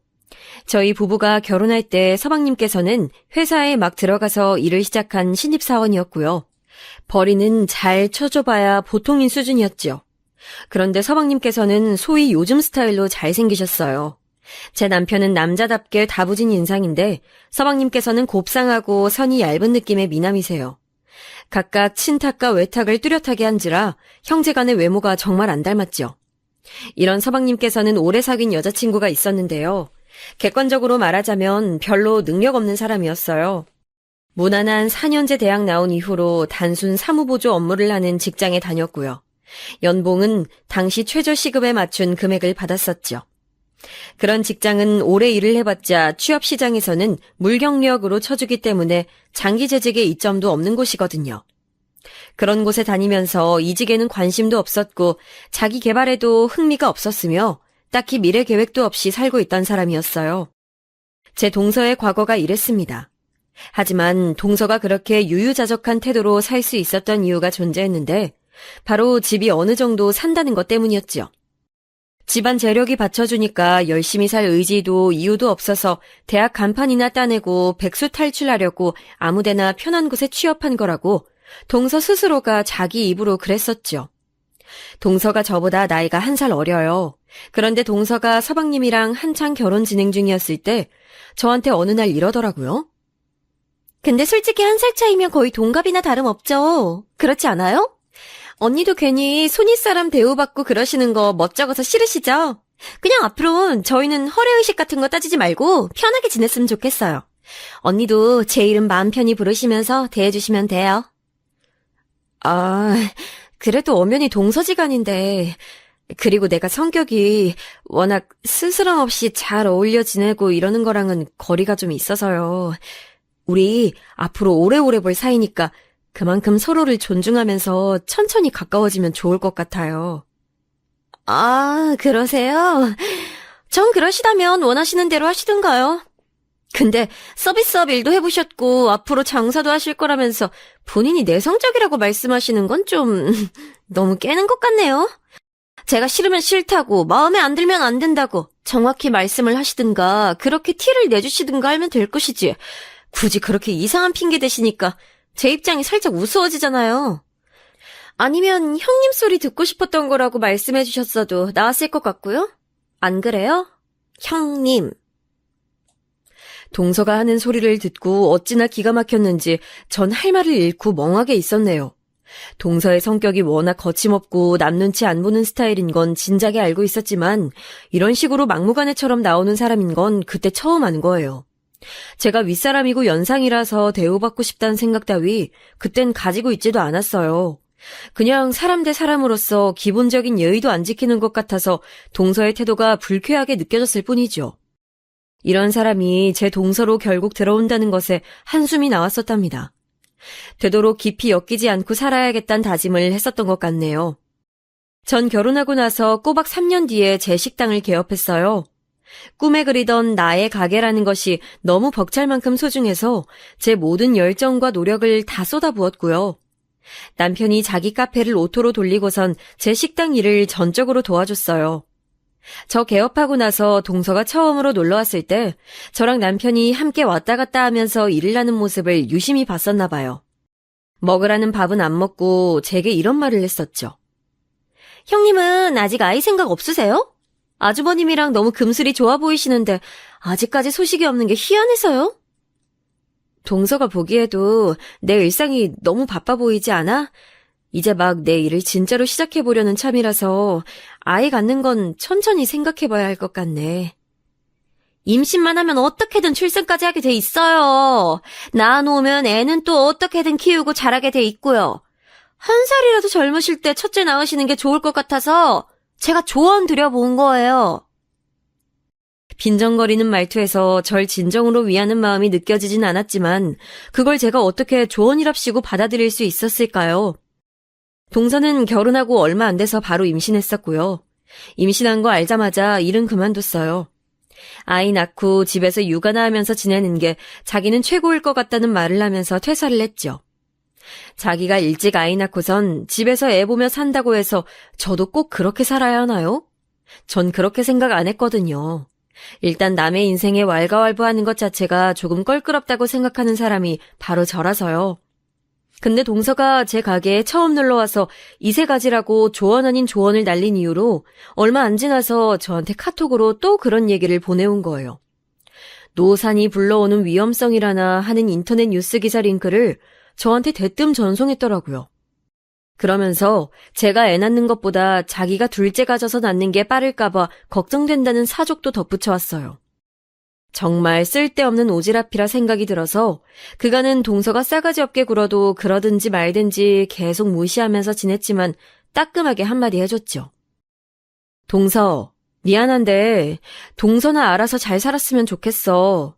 저희 부부가 결혼할 때 서방님께서는 회사에 막 들어가서 일을 시작한 신입사원이었고요. 벌이는 잘 쳐줘봐야 보통인 수준이었죠. 그런데 서방님께서는 소위 요즘 스타일로 잘생기셨어요. 제 남편은 남자답게 다부진 인상인데 서방님께서는 곱상하고 선이 얇은 느낌의 미남이세요. 각각 친탁과 외탁을 뚜렷하게 한지라 형제간의 외모가 정말 안 닮았죠. 이런 서방님께서는 오래 사귄 여자친구가 있었는데요. 객관적으로 말하자면 별로 능력 없는 사람이었어요. 무난한 4년제 대학 나온 이후로 단순 사무보조 업무를 하는 직장에 다녔고요. 연봉은 당시 최저 시급에 맞춘 금액을 받았었죠. 그런 직장은 오래 일을 해봤자 취업 시장에서는 물경력으로 쳐주기 때문에 장기 재직에 이점도 없는 곳이거든요. 그런 곳에 다니면서 이직에는 관심도 없었고 자기 개발에도 흥미가 없었으며 딱히 미래 계획도 없이 살고 있던 사람이었어요. 제 동서의 과거가 이랬습니다. 하지만 동서가 그렇게 유유자적한 태도로 살 수 있었던 이유가 존재했는데 바로 집이 어느 정도 산다는 것 때문이었죠. 집안 재력이 받쳐주니까 열심히 살 의지도 이유도 없어서 대학 간판이나 따내고 백수 탈출하려고 아무데나 편한 곳에 취업한 거라고 동서 스스로가 자기 입으로 그랬었죠. 동서가 저보다 나이가 1살 어려요. 그런데 동서가 서방님이랑 한창 결혼 진행 중이었을 때 저한테 어느 날 이러더라고요. 근데 솔직히 1살 차이면 거의 동갑이나 다름없죠. 그렇지 않아요? 언니도 괜히 손윗사람 대우받고 그러시는 거 멋쩍어서 싫으시죠? 그냥 앞으로 저희는 허례의식 같은 거 따지지 말고 편하게 지냈으면 좋겠어요. 언니도 제 이름 마음 편히 부르시면서 대해주시면 돼요. 아, 그래도 엄연히 동서지간인데 그리고 내가 성격이 워낙 스스럼 없이 잘 어울려 지내고 이러는 거랑은 거리가 좀 있어서요. 우리 앞으로 오래오래 볼 사이니까 그만큼 서로를 존중하면서 천천히 가까워지면 좋을 것 같아요. 아, 그러세요? 전 그러시다면 원하시는 대로 하시든가요. 근데 서비스업 일도 해보셨고 앞으로 장사도 하실 거라면서 본인이 내성적이라고 말씀하시는 건 좀 너무 깨는 것 같네요. 제가 싫으면 싫다고 마음에 안 들면 안 된다고 정확히 말씀을 하시든가 그렇게 티를 내주시든가 하면 될 것이지. 굳이 그렇게 이상한 핑계 대시니까 제 입장이 살짝 우스워지잖아요. 아니면 형님 소리 듣고 싶었던 거라고 말씀해 주셨어도 나았을 것 같고요. 안 그래요? 형님. 동서가 하는 소리를 듣고 어찌나 기가 막혔는지 전 할 말을 잃고 멍하게 있었네요. 동서의 성격이 워낙 거침없고 남 눈치 안 보는 스타일인 건 진작에 알고 있었지만 이런 식으로 막무가내처럼 나오는 사람인 건 그때 처음 아는 거예요. 제가 윗사람이고 연상이라서 대우받고 싶다는 생각 따위 그땐 가지고 있지도 않았어요. 그냥 사람 대 사람으로서 기본적인 예의도 안 지키는 것 같아서 동서의 태도가 불쾌하게 느껴졌을 뿐이죠. 이런 사람이 제 동서로 결국 들어온다는 것에 한숨이 나왔었답니다. 되도록 깊이 엮이지 않고 살아야겠다는 다짐을 했었던 것 같네요. 전 결혼하고 나서 꼬박 3년 뒤에 제 식당을 개업했어요. 꿈에 그리던 나의 가게라는 것이 너무 벅찰 만큼 소중해서 제 모든 열정과 노력을 다 쏟아부었고요. 남편이 자기 카페를 오토로 돌리고선 제 식당 일을 전적으로 도와줬어요. 저 개업하고 나서 동서가 처음으로 놀러 왔을 때 저랑 남편이 함께 왔다 갔다 하면서 일을 하는 모습을 유심히 봤었나 봐요. 먹으라는 밥은 안 먹고 제게 이런 말을 했었죠. 형님은 아직 아이 생각 없으세요? 아주버님이랑 너무 금슬이 좋아 보이시는데 아직까지 소식이 없는 게 희한해서요? 동서가 보기에도 내 일상이 너무 바빠 보이지 않아? 이제 막 내 일을 진짜로 시작해보려는 참이라서 아이 갖는 건 천천히 생각해봐야 할 것 같네. 임신만 하면 어떻게든 출산까지 하게 돼 있어요. 낳아놓으면 애는 또 어떻게든 키우고 자라게 돼 있고요. 한 살이라도 젊으실 때 첫째 낳으시는 게 좋을 것 같아서 제가 조언 드려본 거예요. 빈정거리는 말투에서 절 진정으로 위하는 마음이 느껴지진 않았지만 그걸 제가 어떻게 조언이랍시고 받아들일 수 있었을까요? 동서는 결혼하고 얼마 안 돼서 바로 임신했었고요. 임신한 거 알자마자 일은 그만뒀어요. 아이 낳고 집에서 육아나 하면서 지내는 게 자기는 최고일 것 같다는 말을 하면서 퇴사를 했죠. 자기가 일찍 아이 낳고선 집에서 애 보며 산다고 해서 저도 꼭 그렇게 살아야 하나요? 전 그렇게 생각 안 했거든요. 일단 남의 인생에 왈가왈부하는 것 자체가 조금 껄끄럽다고 생각하는 사람이 바로 저라서요. 근데 동서가 제 가게에 처음 놀러와서 이세 가지라고 조언 아닌 조언을 날린 이유로 얼마 안 지나서 저한테 카톡으로 또 그런 얘기를 보내온 거예요. 노산이 불러오는 위험성이라나 하는 인터넷 뉴스 기사 링크를 저한테 대뜸 전송했더라고요. 그러면서 제가 애 낳는 것보다 자기가 둘째 가져서 낳는 게 빠를까봐 걱정된다는 사족도 덧붙여왔어요. 정말 쓸데없는 오지랖이라 생각이 들어서 그간은 동서가 싸가지 없게 굴어도 그러든지 말든지 계속 무시하면서 지냈지만 따끔하게 한마디 해줬죠. 동서, 미안한데 동서나 알아서 잘 살았으면 좋겠어.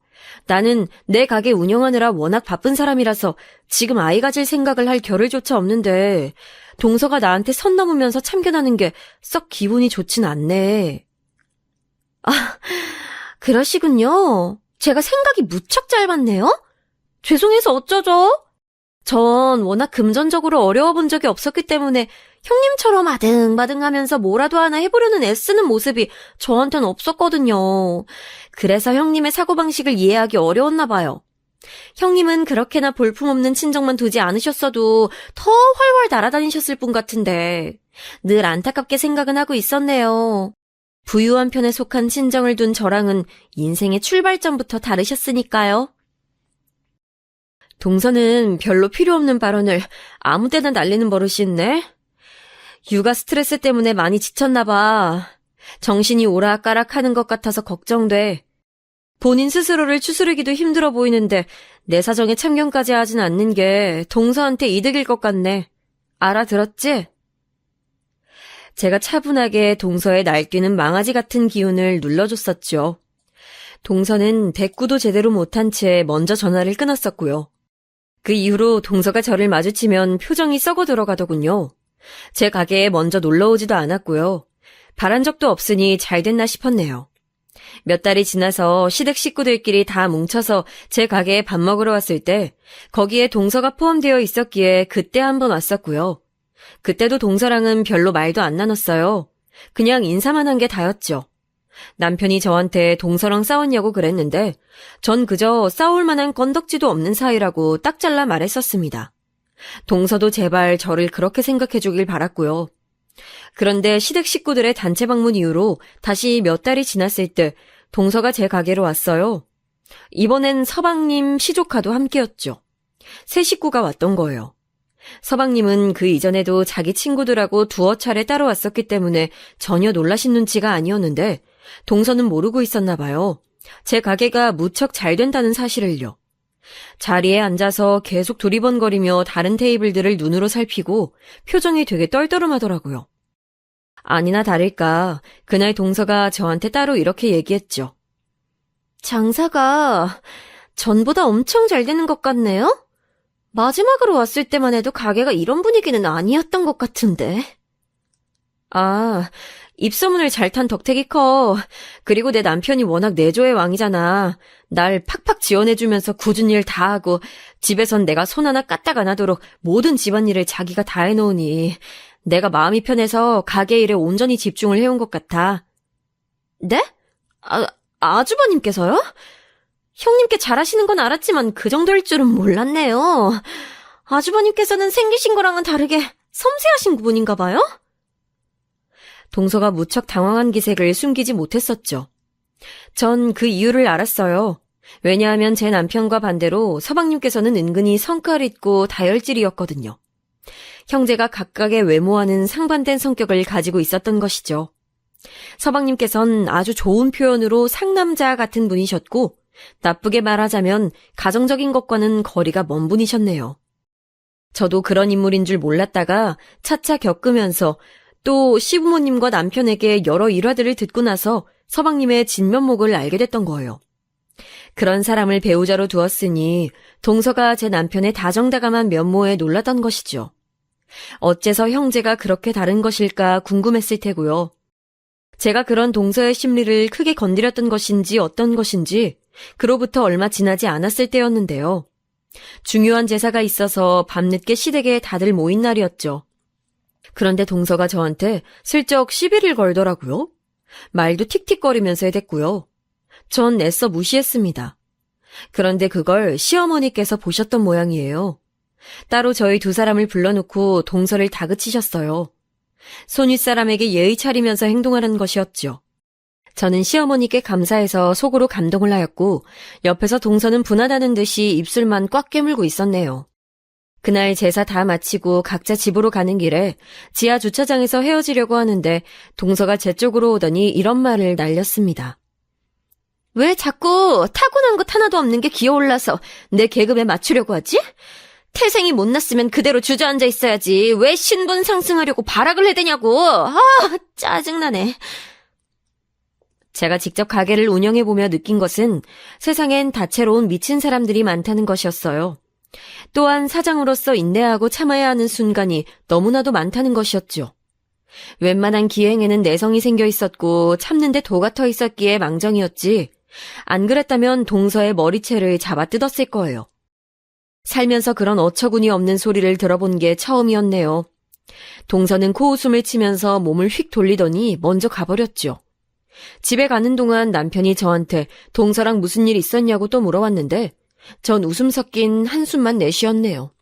나는 내 가게 운영하느라 워낙 바쁜 사람이라서 지금 아이 가질 생각을 할 겨를조차 없는데 동서가 나한테 선 넘으면서 참견하는 게 썩 기분이 좋진 않네. 아, 그러시군요. 제가 생각이 무척 짧았네요? 죄송해서 어쩌죠? 전 워낙 금전적으로 어려워 본 적이 없었기 때문에 형님처럼 아등바등하면서 뭐라도 하나 해보려는 애쓰는 모습이 저한테는 없었거든요. 그래서 형님의 사고방식을 이해하기 어려웠나 봐요. 형님은 그렇게나 볼품없는 친정만 두지 않으셨어도 더 활활 날아다니셨을 분 같은데 늘 안타깝게 생각은 하고 있었네요. 부유한 편에 속한 친정을 둔 저랑은 인생의 출발점부터 다르셨으니까요. 동서는 별로 필요 없는 발언을 아무 때나 날리는 버릇이 있네. 육아 스트레스 때문에 많이 지쳤나 봐. 정신이 오락가락하는 것 같아서 걱정돼. 본인 스스로를 추스르기도 힘들어 보이는데 내 사정에 참견까지 하진 않는 게 동서한테 이득일 것 같네. 알아들었지? 제가 차분하게 동서의 날뛰는 망아지 같은 기운을 눌러줬었죠. 동서는 대꾸도 제대로 못한 채 먼저 전화를 끊었었고요. 그 이후로 동서가 저를 마주치면 표정이 썩어 들어가더군요. 제 가게에 먼저 놀러오지도 않았고요. 바란 적도 없으니 잘 됐나 싶었네요. 몇 달이 지나서 시댁 식구들끼리 다 뭉쳐서 제 가게에 밥 먹으러 왔을 때 거기에 동서가 포함되어 있었기에 그때 한번 왔었고요. 그때도 동서랑은 별로 말도 안 나눴어요. 그냥 인사만 한 게 다였죠. 남편이 저한테 동서랑 싸웠냐고 그랬는데 전 그저 싸울 만한 건덕지도 없는 사이라고 딱 잘라 말했었습니다. 동서도 제발 저를 그렇게 생각해 주길 바랐고요. 그런데 시댁 식구들의 단체 방문 이후로 다시 몇 달이 지났을 때 동서가 제 가게로 왔어요. 이번엔 서방님 시조카도 함께였죠. 세 식구가 왔던 거예요. 서방님은 그 이전에도 자기 친구들하고 두어 차례 따로 왔었기 때문에 전혀 놀라신 눈치가 아니었는데 동서는 모르고 있었나 봐요. 제 가게가 무척 잘 된다는 사실을요. 자리에 앉아서 계속 두리번거리며 다른 테이블들을 눈으로 살피고 표정이 되게 떨떠름하더라고요. 아니나 다를까 그날 동서가 저한테 따로 이렇게 얘기했죠. 장사가 전보다 엄청 잘 되는 것 같네요? 마지막으로 왔을 때만 해도 가게가 이런 분위기는 아니었던 것 같은데. 아, 입소문을 잘 탄 덕택이 커. 그리고 내 남편이 워낙 내조의 왕이잖아. 날 팍팍 지원해주면서 굳은 일 다 하고 집에선 내가 손 하나 까딱 안 하도록 모든 집안일을 자기가 다 해놓으니 내가 마음이 편해서 가게 일에 온전히 집중을 해온 것 같아. 네? 아주버님께서요? 형님께 잘하시는 건 알았지만 그 정도일 줄은 몰랐네요. 아주버님께서는 생기신 거랑은 다르게 섬세하신 분인가 봐요? 동서가 무척 당황한 기색을 숨기지 못했었죠. 전 그 이유를 알았어요. 왜냐하면 제 남편과 반대로 서방님께서는 은근히 성깔 있고 다혈질이었거든요. 형제가 각각의 외모와는 상반된 성격을 가지고 있었던 것이죠. 서방님께서는 아주 좋은 표현으로 상남자 같은 분이셨고 나쁘게 말하자면 가정적인 것과는 거리가 먼 분이셨네요. 저도 그런 인물인 줄 몰랐다가 차차 겪으면서 또 시부모님과 남편에게 여러 일화들을 듣고 나서 서방님의 진면목을 알게 됐던 거예요. 그런 사람을 배우자로 두었으니 동서가 제 남편의 다정다감한 면모에 놀랐던 것이죠. 어째서 형제가 그렇게 다른 것일까 궁금했을 테고요. 제가 그런 동서의 심리를 크게 건드렸던 것인지 어떤 것인지 그로부터 얼마 지나지 않았을 때였는데요. 중요한 제사가 있어서 밤늦게 시댁에 다들 모인 날이었죠. 그런데 동서가 저한테 슬쩍 시비를 걸더라고요. 말도 틱틱거리면서 해댔고요. 전 애써 무시했습니다. 그런데 그걸 시어머니께서 보셨던 모양이에요. 따로 저희 두 사람을 불러놓고 동서를 다그치셨어요. 손윗사람에게 예의 차리면서 행동하는 것이었죠. 저는 시어머니께 감사해서 속으로 감동을 하였고 옆에서 동서는 분하다는 듯이 입술만 꽉 깨물고 있었네요. 그날 제사 다 마치고 각자 집으로 가는 길에 지하 주차장에서 헤어지려고 하는데 동서가 제 쪽으로 오더니 이런 말을 날렸습니다. 왜 자꾸 타고난 것 하나도 없는 게 기어올라서 내 계급에 맞추려고 하지? 태생이 못났으면 그대로 주저앉아 있어야지. 왜 신분 상승하려고 발악을 해대냐고. 짜증나네. 제가 직접 가게를 운영해보며 느낀 것은 세상엔 다채로운 미친 사람들이 많다는 것이었어요. 또한 사장으로서 인내하고 참아야 하는 순간이 너무나도 많다는 것이었죠. 웬만한 기행에는 내성이 생겨 있었고 참는데 도가 터 있었기에 망정이었지. 안 그랬다면 동서의 머리채를 잡아 뜯었을 거예요. 살면서 그런 어처구니 없는 소리를 들어본 게 처음이었네요. 동서는 코웃음을 치면서 몸을 휙 돌리더니 먼저 가버렸죠. 집에 가는 동안 남편이 저한테 동서랑 무슨 일 있었냐고 또 물어왔는데 전 웃음 섞인 한숨만 내쉬었네요.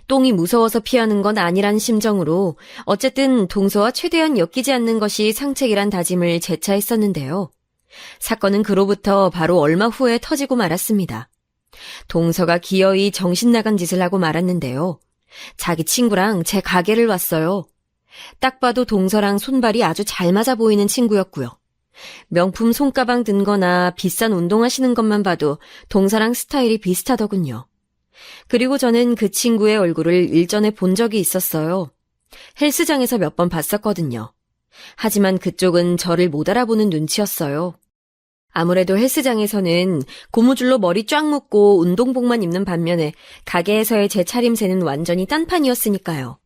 똥이 무서워서 피하는 건 아니란 심정으로 어쨌든 동서와 최대한 엮이지 않는 것이 상책이란 다짐을 재차 했었는데요. 사건은 그로부터 바로 얼마 후에 터지고 말았습니다. 동서가 기어이 정신 나간 짓을 하고 말았는데요. 자기 친구랑 제 가게를 왔어요. 딱 봐도 동서랑 손발이 아주 잘 맞아 보이는 친구였고요. 명품 손가방 든 거나 비싼 운동화 신은 것만 봐도 동서랑 스타일이 비슷하더군요. 그리고 저는 그 친구의 얼굴을 일전에 본 적이 있었어요. 헬스장에서 몇 번 봤었거든요. 하지만 그쪽은 저를 못 알아보는 눈치였어요. 아무래도 헬스장에서는 고무줄로 머리 쫙 묶고 운동복만 입는 반면에 가게에서의 제 차림새는 완전히 딴판이었으니까요.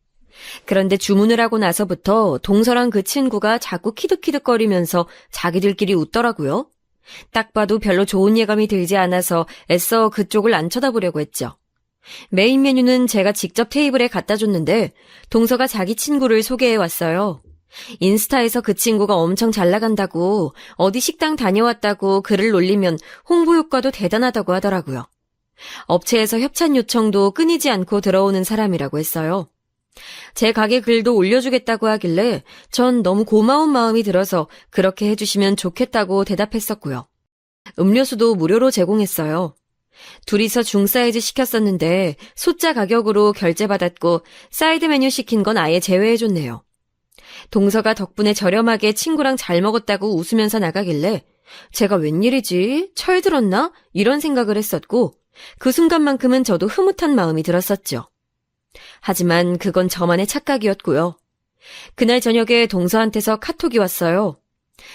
그런데 주문을 하고 나서부터 동서랑 그 친구가 자꾸 키득키득거리면서 자기들끼리 웃더라고요. 딱 봐도 별로 좋은 예감이 들지 않아서 애써 그쪽을 안 쳐다보려고 했죠. 메인 메뉴는 제가 직접 테이블에 갖다 줬는데 동서가 자기 친구를 소개해 왔어요. 인스타에서 그 친구가 엄청 잘 나간다고 어디 식당 다녀왔다고 글을 올리면 홍보 효과도 대단하다고 하더라고요. 업체에서 협찬 요청도 끊이지 않고 들어오는 사람이라고 했어요. 제 가게 글도 올려주겠다고 하길래 전 너무 고마운 마음이 들어서 그렇게 해주시면 좋겠다고 대답했었고요. 음료수도 무료로 제공했어요. 둘이서 중사이즈 시켰었는데 소자 가격으로 결제받았고 사이드 메뉴 시킨 건 아예 제외해줬네요. 동서가 덕분에 저렴하게 친구랑 잘 먹었다고 웃으면서 나가길래 제가 웬일이지? 철들었나? 이런 생각을 했었고 그 순간만큼은 저도 흐뭇한 마음이 들었었죠. 하지만 그건 저만의 착각이었고요. 그날 저녁에 동서한테서 카톡이 왔어요.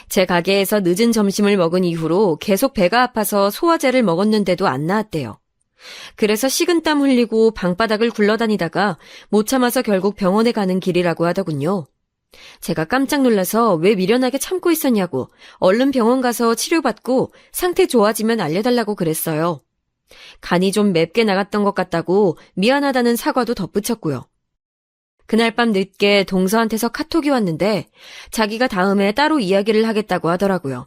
제 가게에서 늦은 점심을 먹은 이후로 계속 배가 아파서 소화제를 먹었는데도 안 나았대요. 그래서 식은땀 흘리고 방바닥을 굴러다니다가 못 참아서 결국 병원에 가는 길이라고 하더군요. 제가 깜짝 놀라서 왜 미련하게 참고 있었냐고 얼른 병원 가서 치료받고 상태 좋아지면 알려달라고 그랬어요. 간이 좀 맵게 나갔던 것 같다고 미안하다는 사과도 덧붙였고요. 그날 밤 늦게 동서한테서 카톡이 왔는데 자기가 다음에 따로 이야기를 하겠다고 하더라고요.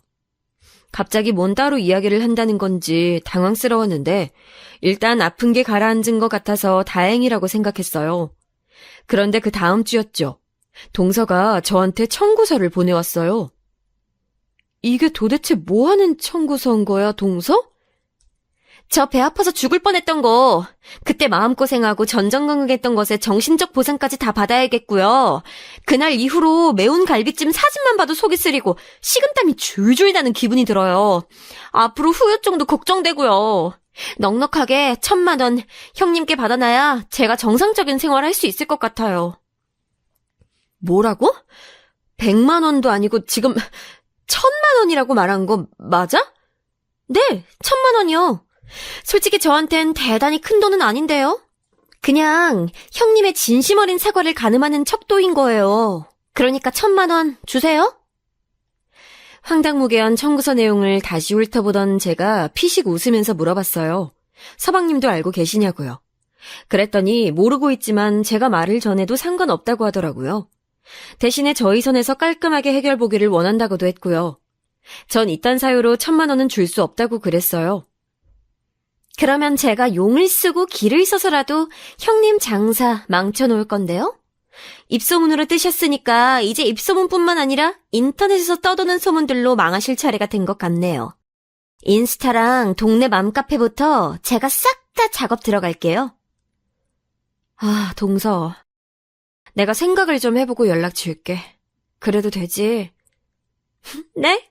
갑자기 뭔 따로 이야기를 한다는 건지 당황스러웠는데 일단 아픈 게 가라앉은 것 같아서 다행이라고 생각했어요. 그런데 그 다음 주였죠. 동서가 저한테 청구서를 보내왔어요. 이게 도대체 뭐 하는 청구서인 거야, 동서? 저 배 아파서 죽을 뻔했던 거, 그때 마음고생하고 전전긍긍했던 것에 정신적 보상까지 다 받아야겠고요. 그날 이후로 매운 갈비찜 사진만 봐도 속이 쓰리고 식은땀이 줄줄 나는 기분이 들어요. 앞으로 후유증도 걱정되고요. 넉넉하게 1,000만 원 형님께 받아놔야 제가 정상적인 생활을 할 수 있을 것 같아요. 뭐라고? 100만 원도 아니고 지금 1,000만 원이라고 말한 거 맞아? 네, 1,000만 원이요. 솔직히 저한텐 대단히 큰 돈은 아닌데요. 그냥 형님의 진심 어린 사과를 가늠하는 척도인 거예요. 그러니까 1,000만 원 주세요. 황당무계한 청구서 내용을 다시 훑어보던 제가 피식 웃으면서 물어봤어요. 서방님도 알고 계시냐고요. 그랬더니 모르고 있지만 제가 말을 전해도 상관없다고 하더라고요. 대신에 저희 선에서 깔끔하게 해결보기를 원한다고도 했고요. 전 이딴 사유로 1,000만 원은 줄 수 없다고 그랬어요. 그러면 제가 용을 쓰고 기를 써서라도 형님 장사 망쳐놓을 건데요? 입소문으로 뜨셨으니까 이제 입소문뿐만 아니라 인터넷에서 떠도는 소문들로 망하실 차례가 된 것 같네요. 인스타랑 동네 맘카페부터 제가 싹 다 작업 들어갈게요. 아, 동서. 내가 생각을 좀 해보고 연락 줄게. 그래도 되지? 네?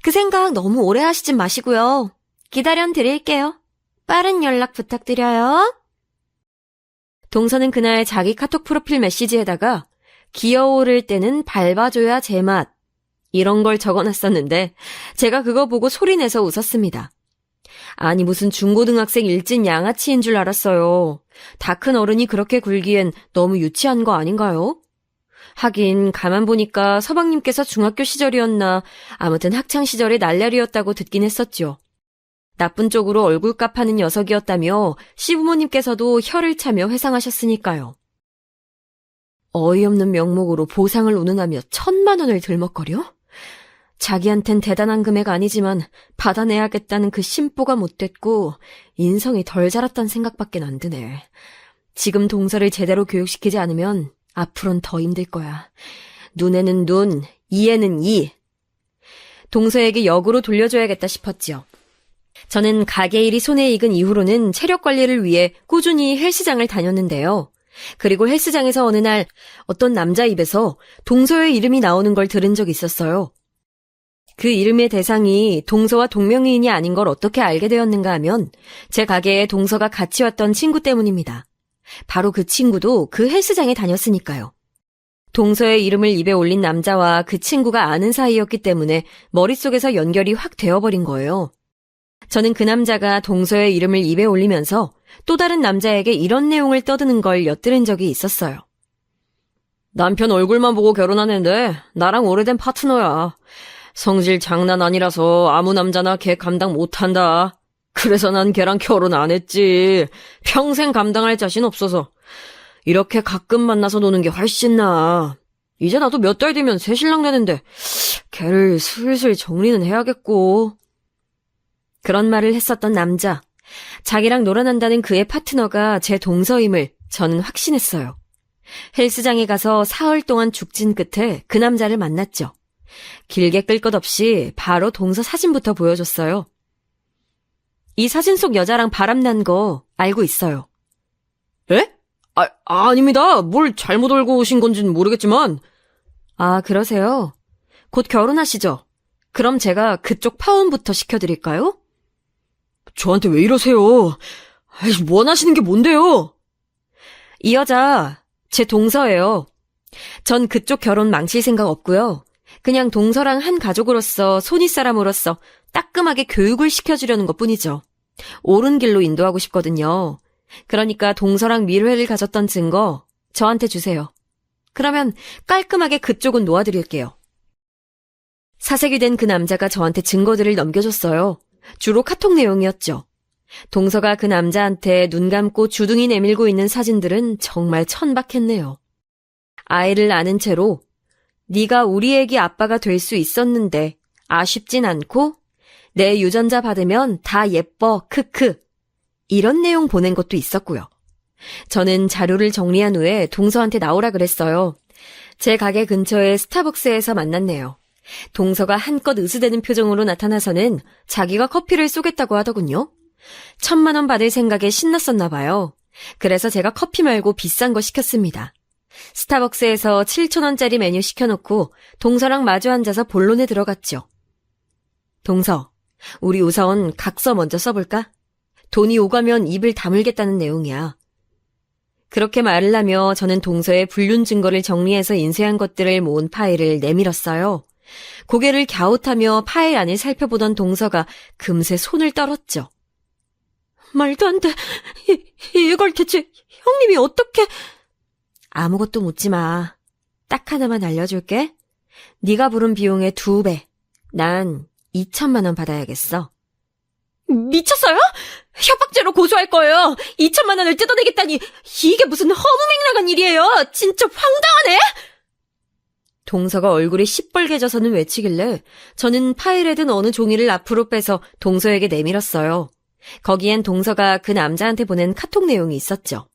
그 생각 너무 오래 하시진 마시고요. 기다려 드릴게요. 빠른 연락 부탁드려요. 동서는 그날 자기 카톡 프로필 메시지에다가 기어오를 때는 밟아줘야 제맛 이런 걸 적어놨었는데 제가 그거 보고 소리내서 웃었습니다. 아니 무슨 중고등학생 일진 양아치인 줄 알았어요. 다 큰 어른이 그렇게 굴기엔 너무 유치한 거 아닌가요? 하긴 가만 보니까 서방님께서 중학교 시절이었나 아무튼 학창시절에 날라리였다고 듣긴 했었죠. 나쁜 쪽으로 얼굴값 하는 녀석이었다며 시부모님께서도 혀를 차며 회상하셨으니까요. 어이없는 명목으로 보상을 운운하며 1,000만 원을 들먹거려? 자기한텐 대단한 금액 아니지만 받아내야겠다는 그 심보가 못됐고 인성이 덜 자랐단 생각밖엔 안 드네. 지금 동서를 제대로 교육시키지 않으면 앞으론 더 힘들 거야. 눈에는 눈, 이에는 이. 동서에게 역으로 돌려줘야겠다 싶었지요. 저는 가게 일이 손에 익은 이후로는 체력 관리를 위해 꾸준히 헬스장을 다녔는데요. 그리고 헬스장에서 어느 날 어떤 남자 입에서 동서의 이름이 나오는 걸 들은 적이 있었어요. 그 이름의 대상이 동서와 동명이인이 아닌 걸 어떻게 알게 되었는가 하면 제 가게에 동서가 같이 왔던 친구 때문입니다. 바로 그 친구도 그 헬스장에 다녔으니까요. 동서의 이름을 입에 올린 남자와 그 친구가 아는 사이였기 때문에 머릿속에서 연결이 확 되어버린 거예요. 저는 그 남자가 동서의 이름을 입에 올리면서 또 다른 남자에게 이런 내용을 떠드는 걸 엿들은 적이 있었어요. 남편 얼굴만 보고 결혼한 앤데 나랑 오래된 파트너야. 성질 장난 아니라서 아무 남자나 걔 감당 못한다. 그래서 난 걔랑 결혼 안 했지. 평생 감당할 자신 없어서. 이렇게 가끔 만나서 노는 게 훨씬 나아. 이제 나도 몇 달 뒤면 새 신랑 되는데 걔를 슬슬 정리는 해야겠고. 그런 말을 했었던 남자. 자기랑 놀아난다는 그의 파트너가 제 동서임을 저는 확신했어요. 헬스장에 가서 사흘 동안 죽진 끝에 그 남자를 만났죠. 길게 끌 것 없이 바로 동서 사진부터 보여줬어요. 이 사진 속 여자랑 바람난 거 알고 있어요. 에? 아닙니다. 뭘 잘못 알고 오신 건지는 모르겠지만. 아, 그러세요? 곧 결혼하시죠? 그럼 제가 그쪽 파혼부터 시켜드릴까요? 저한테 왜 이러세요? 원하시는 게 뭔데요? 이 여자 제 동서예요. 전 그쪽 결혼 망칠 생각 없고요. 그냥 동서랑 한 가족으로서 손윗사람으로서 따끔하게 교육을 시켜주려는 것뿐이죠. 옳은 길로 인도하고 싶거든요. 그러니까 동서랑 밀회를 가졌던 증거 저한테 주세요. 그러면 깔끔하게 그쪽은 놓아드릴게요. 사색이 된 그 남자가 저한테 증거들을 넘겨줬어요. 주로 카톡 내용이었죠. 동서가 그 남자한테 눈 감고 주둥이 내밀고 있는 사진들은 정말 천박했네요. 아이를 낳은 채로 네가 우리 애기 아빠가 될 수 있었는데 아쉽진 않고 내 유전자 받으면 다 예뻐 크크 이런 내용 보낸 것도 있었고요. 저는 자료를 정리한 후에 동서한테 나오라 그랬어요. 제 가게 근처의 스타벅스에서 만났네요. 동서가 한껏 으스대는 표정으로 나타나서는 자기가 커피를 쏘겠다고 하더군요. 1,000만 원 받을 생각에 신났었나 봐요. 그래서 제가 커피 말고 비싼 거 시켰습니다. 스타벅스에서 7,000원짜리 메뉴 시켜놓고 동서랑 마주 앉아서 본론에 들어갔죠. 동서, 우리 우선 각서 먼저 써볼까? 돈이 오가면 입을 다물겠다는 내용이야. 그렇게 말을 하며 저는 동서의 불륜 증거를 정리해서 인쇄한 것들을 모은 파일을 내밀었어요. 고개를 갸웃하며 파일 안을 살펴보던 동서가 금세 손을 떨었죠. 말도 안 돼. 이걸 대체 형님이 어떻게... 아무것도 묻지 마. 딱 하나만 알려줄게. 네가 부른 비용의 2배. 난 2,000만 원 받아야겠어. 미쳤어요? 협박죄로 고소할 거예요. 2,000만 원을 뜯어내겠다니 이게 무슨 허무맹랑한 일이에요. 진짜 황당하네. 동서가 얼굴이 시뻘개져서는 외치길래 저는 파일에 든 어느 종이를 앞으로 빼서 동서에게 내밀었어요. 거기엔 동서가 그 남자한테 보낸 카톡 내용이 있었죠.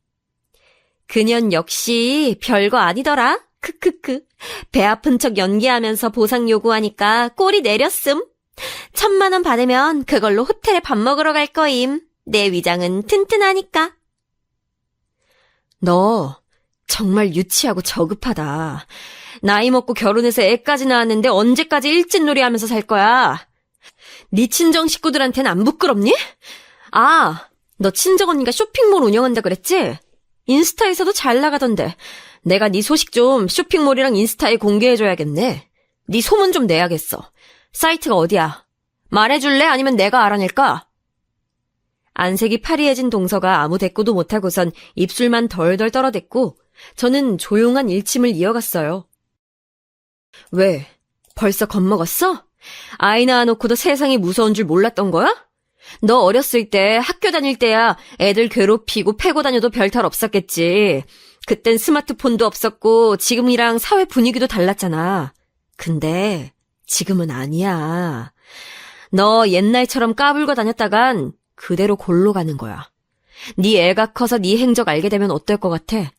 그년 역시 별거 아니더라. 크크크. 배 아픈 척 연기하면서 보상 요구하니까 꼬리 내렸음. 1,000만 원 받으면 그걸로 호텔에 밥 먹으러 갈 거임. 내 위장은 튼튼하니까. 너 정말 유치하고 저급하다. 나이 먹고 결혼해서 애까지 낳았는데 언제까지 일진놀이 하면서 살 거야? 네 친정 식구들한테는 안 부끄럽니? 아, 너 친정 언니가 쇼핑몰 운영한다 그랬지? 인스타에서도 잘 나가던데. 내가 네 소식 좀 쇼핑몰이랑 인스타에 공개해줘야겠네. 네 소문 좀 내야겠어. 사이트가 어디야? 말해줄래? 아니면 내가 알아낼까? 안색이 파리해진 동서가 아무 대꾸도 못하고선 입술만 덜덜 떨어댔고 저는 조용한 일침을 이어갔어요. 왜? 벌써 겁먹었어? 아이 낳아놓고도 세상이 무서운 줄 몰랐던 거야? 너 어렸을 때 학교 다닐 때야 애들 괴롭히고 패고 다녀도 별탈 없었겠지. 그땐 스마트폰도 없었고 지금이랑 사회 분위기도 달랐잖아. 근데 지금은 아니야. 너 옛날처럼 까불고 다녔다간 그대로 골로 가는 거야. 네 애가 커서 네 행적 알게 되면 어떨 것 같아?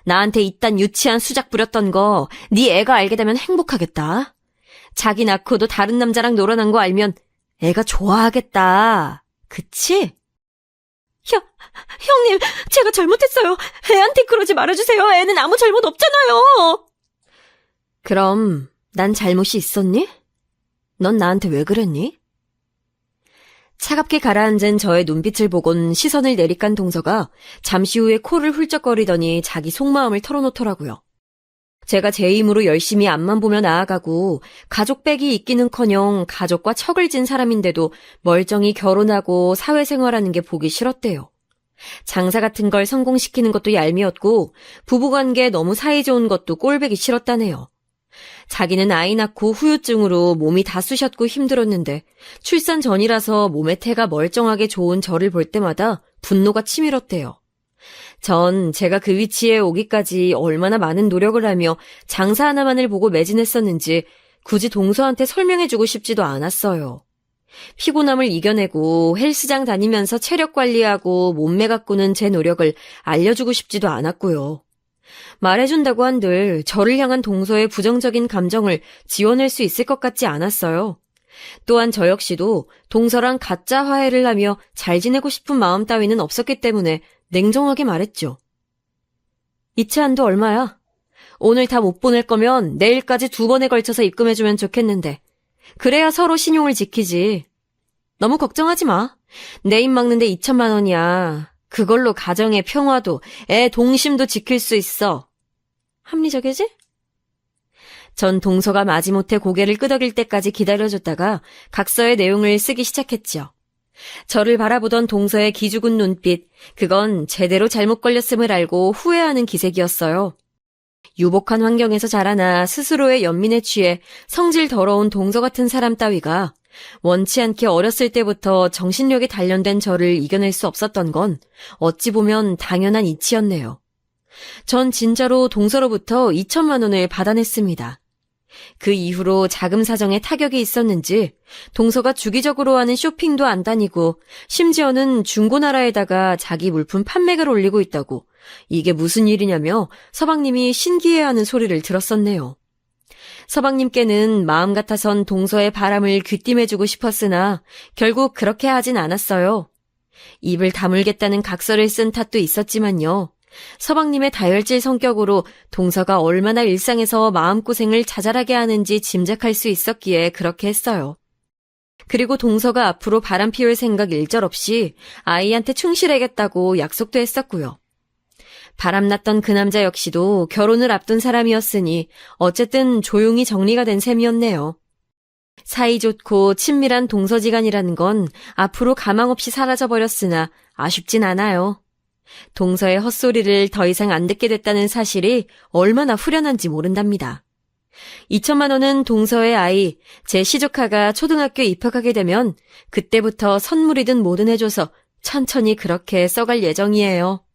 나한테 이딴 유치한 수작 부렸던 거 네 애가 알게 되면 행복하겠다. 자기 낳고도 다른 남자랑 놀아난 거 알면 애가 좋아하겠다. 그치? 형님, 제가 잘못했어요. 애한테 그러지 말아주세요. 애는 아무 잘못 없잖아요. 그럼 난 잘못이 있었니? 넌 나한테 왜 그랬니? 차갑게 가라앉은 저의 눈빛을 보곤 시선을 내리깐 동서가 잠시 후에 코를 훌쩍거리더니 자기 속마음을 털어놓더라고요. 제가 제 힘으로 열심히 앞만 보며 나아가고 가족백이 있기는커녕 가족과 척을 진 사람인데도 멀쩡히 결혼하고 사회생활하는 게 보기 싫었대요. 장사 같은 걸 성공시키는 것도 얄미웠고 부부관계 너무 사이좋은 것도 꼴보기 싫었다네요. 자기는 아이 낳고 후유증으로 몸이 다 쑤셨고 힘들었는데 출산 전이라서 몸의 태가 멀쩡하게 좋은 저를 볼 때마다 분노가 치밀었대요. 전 제가 그 위치에 오기까지 얼마나 많은 노력을 하며 장사 하나만을 보고 매진했었는지 굳이 동서한테 설명해주고 싶지도 않았어요. 피곤함을 이겨내고 헬스장 다니면서 체력 관리하고 몸매 가꾸는 제 노력을 알려주고 싶지도 않았고요. 말해준다고 한들 저를 향한 동서의 부정적인 감정을 지워낼 수 있을 것 같지 않았어요. 또한 저 역시도 동서랑 가짜 화해를 하며 잘 지내고 싶은 마음 따위는 없었기 때문에 냉정하게 말했죠. 이체한도 얼마야? 오늘 다 못 보낼 거면 내일까지 2번에 걸쳐서 입금해주면 좋겠는데 그래야 서로 신용을 지키지. 너무 걱정하지 마. 내 입 막는데 2,000만 원이야. 그걸로 가정의 평화도 애 동심도 지킬 수 있어. 합리적이지? 전 동서가 마지못해 고개를 끄덕일 때까지 기다려줬다가 각서의 내용을 쓰기 시작했죠. 저를 바라보던 동서의 기죽은 눈빛, 그건 제대로 잘못 걸렸음을 알고 후회하는 기색이었어요. 유복한 환경에서 자라나 스스로의 연민에 취해 성질 더러운 동서 같은 사람 따위가 원치 않게 어렸을 때부터 정신력이 단련된 저를 이겨낼 수 없었던 건 어찌 보면 당연한 이치였네요. 전 진짜로 동서로부터 2천만 원을 받아냈습니다. 그 이후로 자금 사정에 타격이 있었는지 동서가 주기적으로 하는 쇼핑도 안 다니고 심지어는 중고나라에다가 자기 물품 판매를 올리고 있다고 이게 무슨 일이냐며 서방님이 신기해하는 소리를 들었었네요. 서방님께는 마음 같아선 동서의 바람을 귀띔해주고 싶었으나 결국 그렇게 하진 않았어요. 입을 다물겠다는 각서를 쓴 탓도 있었지만요. 서방님의 다혈질 성격으로 동서가 얼마나 일상에서 마음고생을 자잘하게 하는지 짐작할 수 있었기에 그렇게 했어요. 그리고 동서가 앞으로 바람 피울 생각 일절 없이 아이한테 충실하겠다고 약속도 했었고요. 바람났던 그 남자 역시도 결혼을 앞둔 사람이었으니 어쨌든 조용히 정리가 된 셈이었네요. 사이좋고 친밀한 동서지간이라는 건 앞으로 가망없이 사라져버렸으나 아쉽진 않아요. 동서의 헛소리를 더 이상 안 듣게 됐다는 사실이 얼마나 후련한지 모른답니다. 2천만 원은 동서의 아이, 제 시조카가 초등학교 입학하게 되면 그때부터 선물이든 뭐든 해줘서 천천히 그렇게 써갈 예정이에요.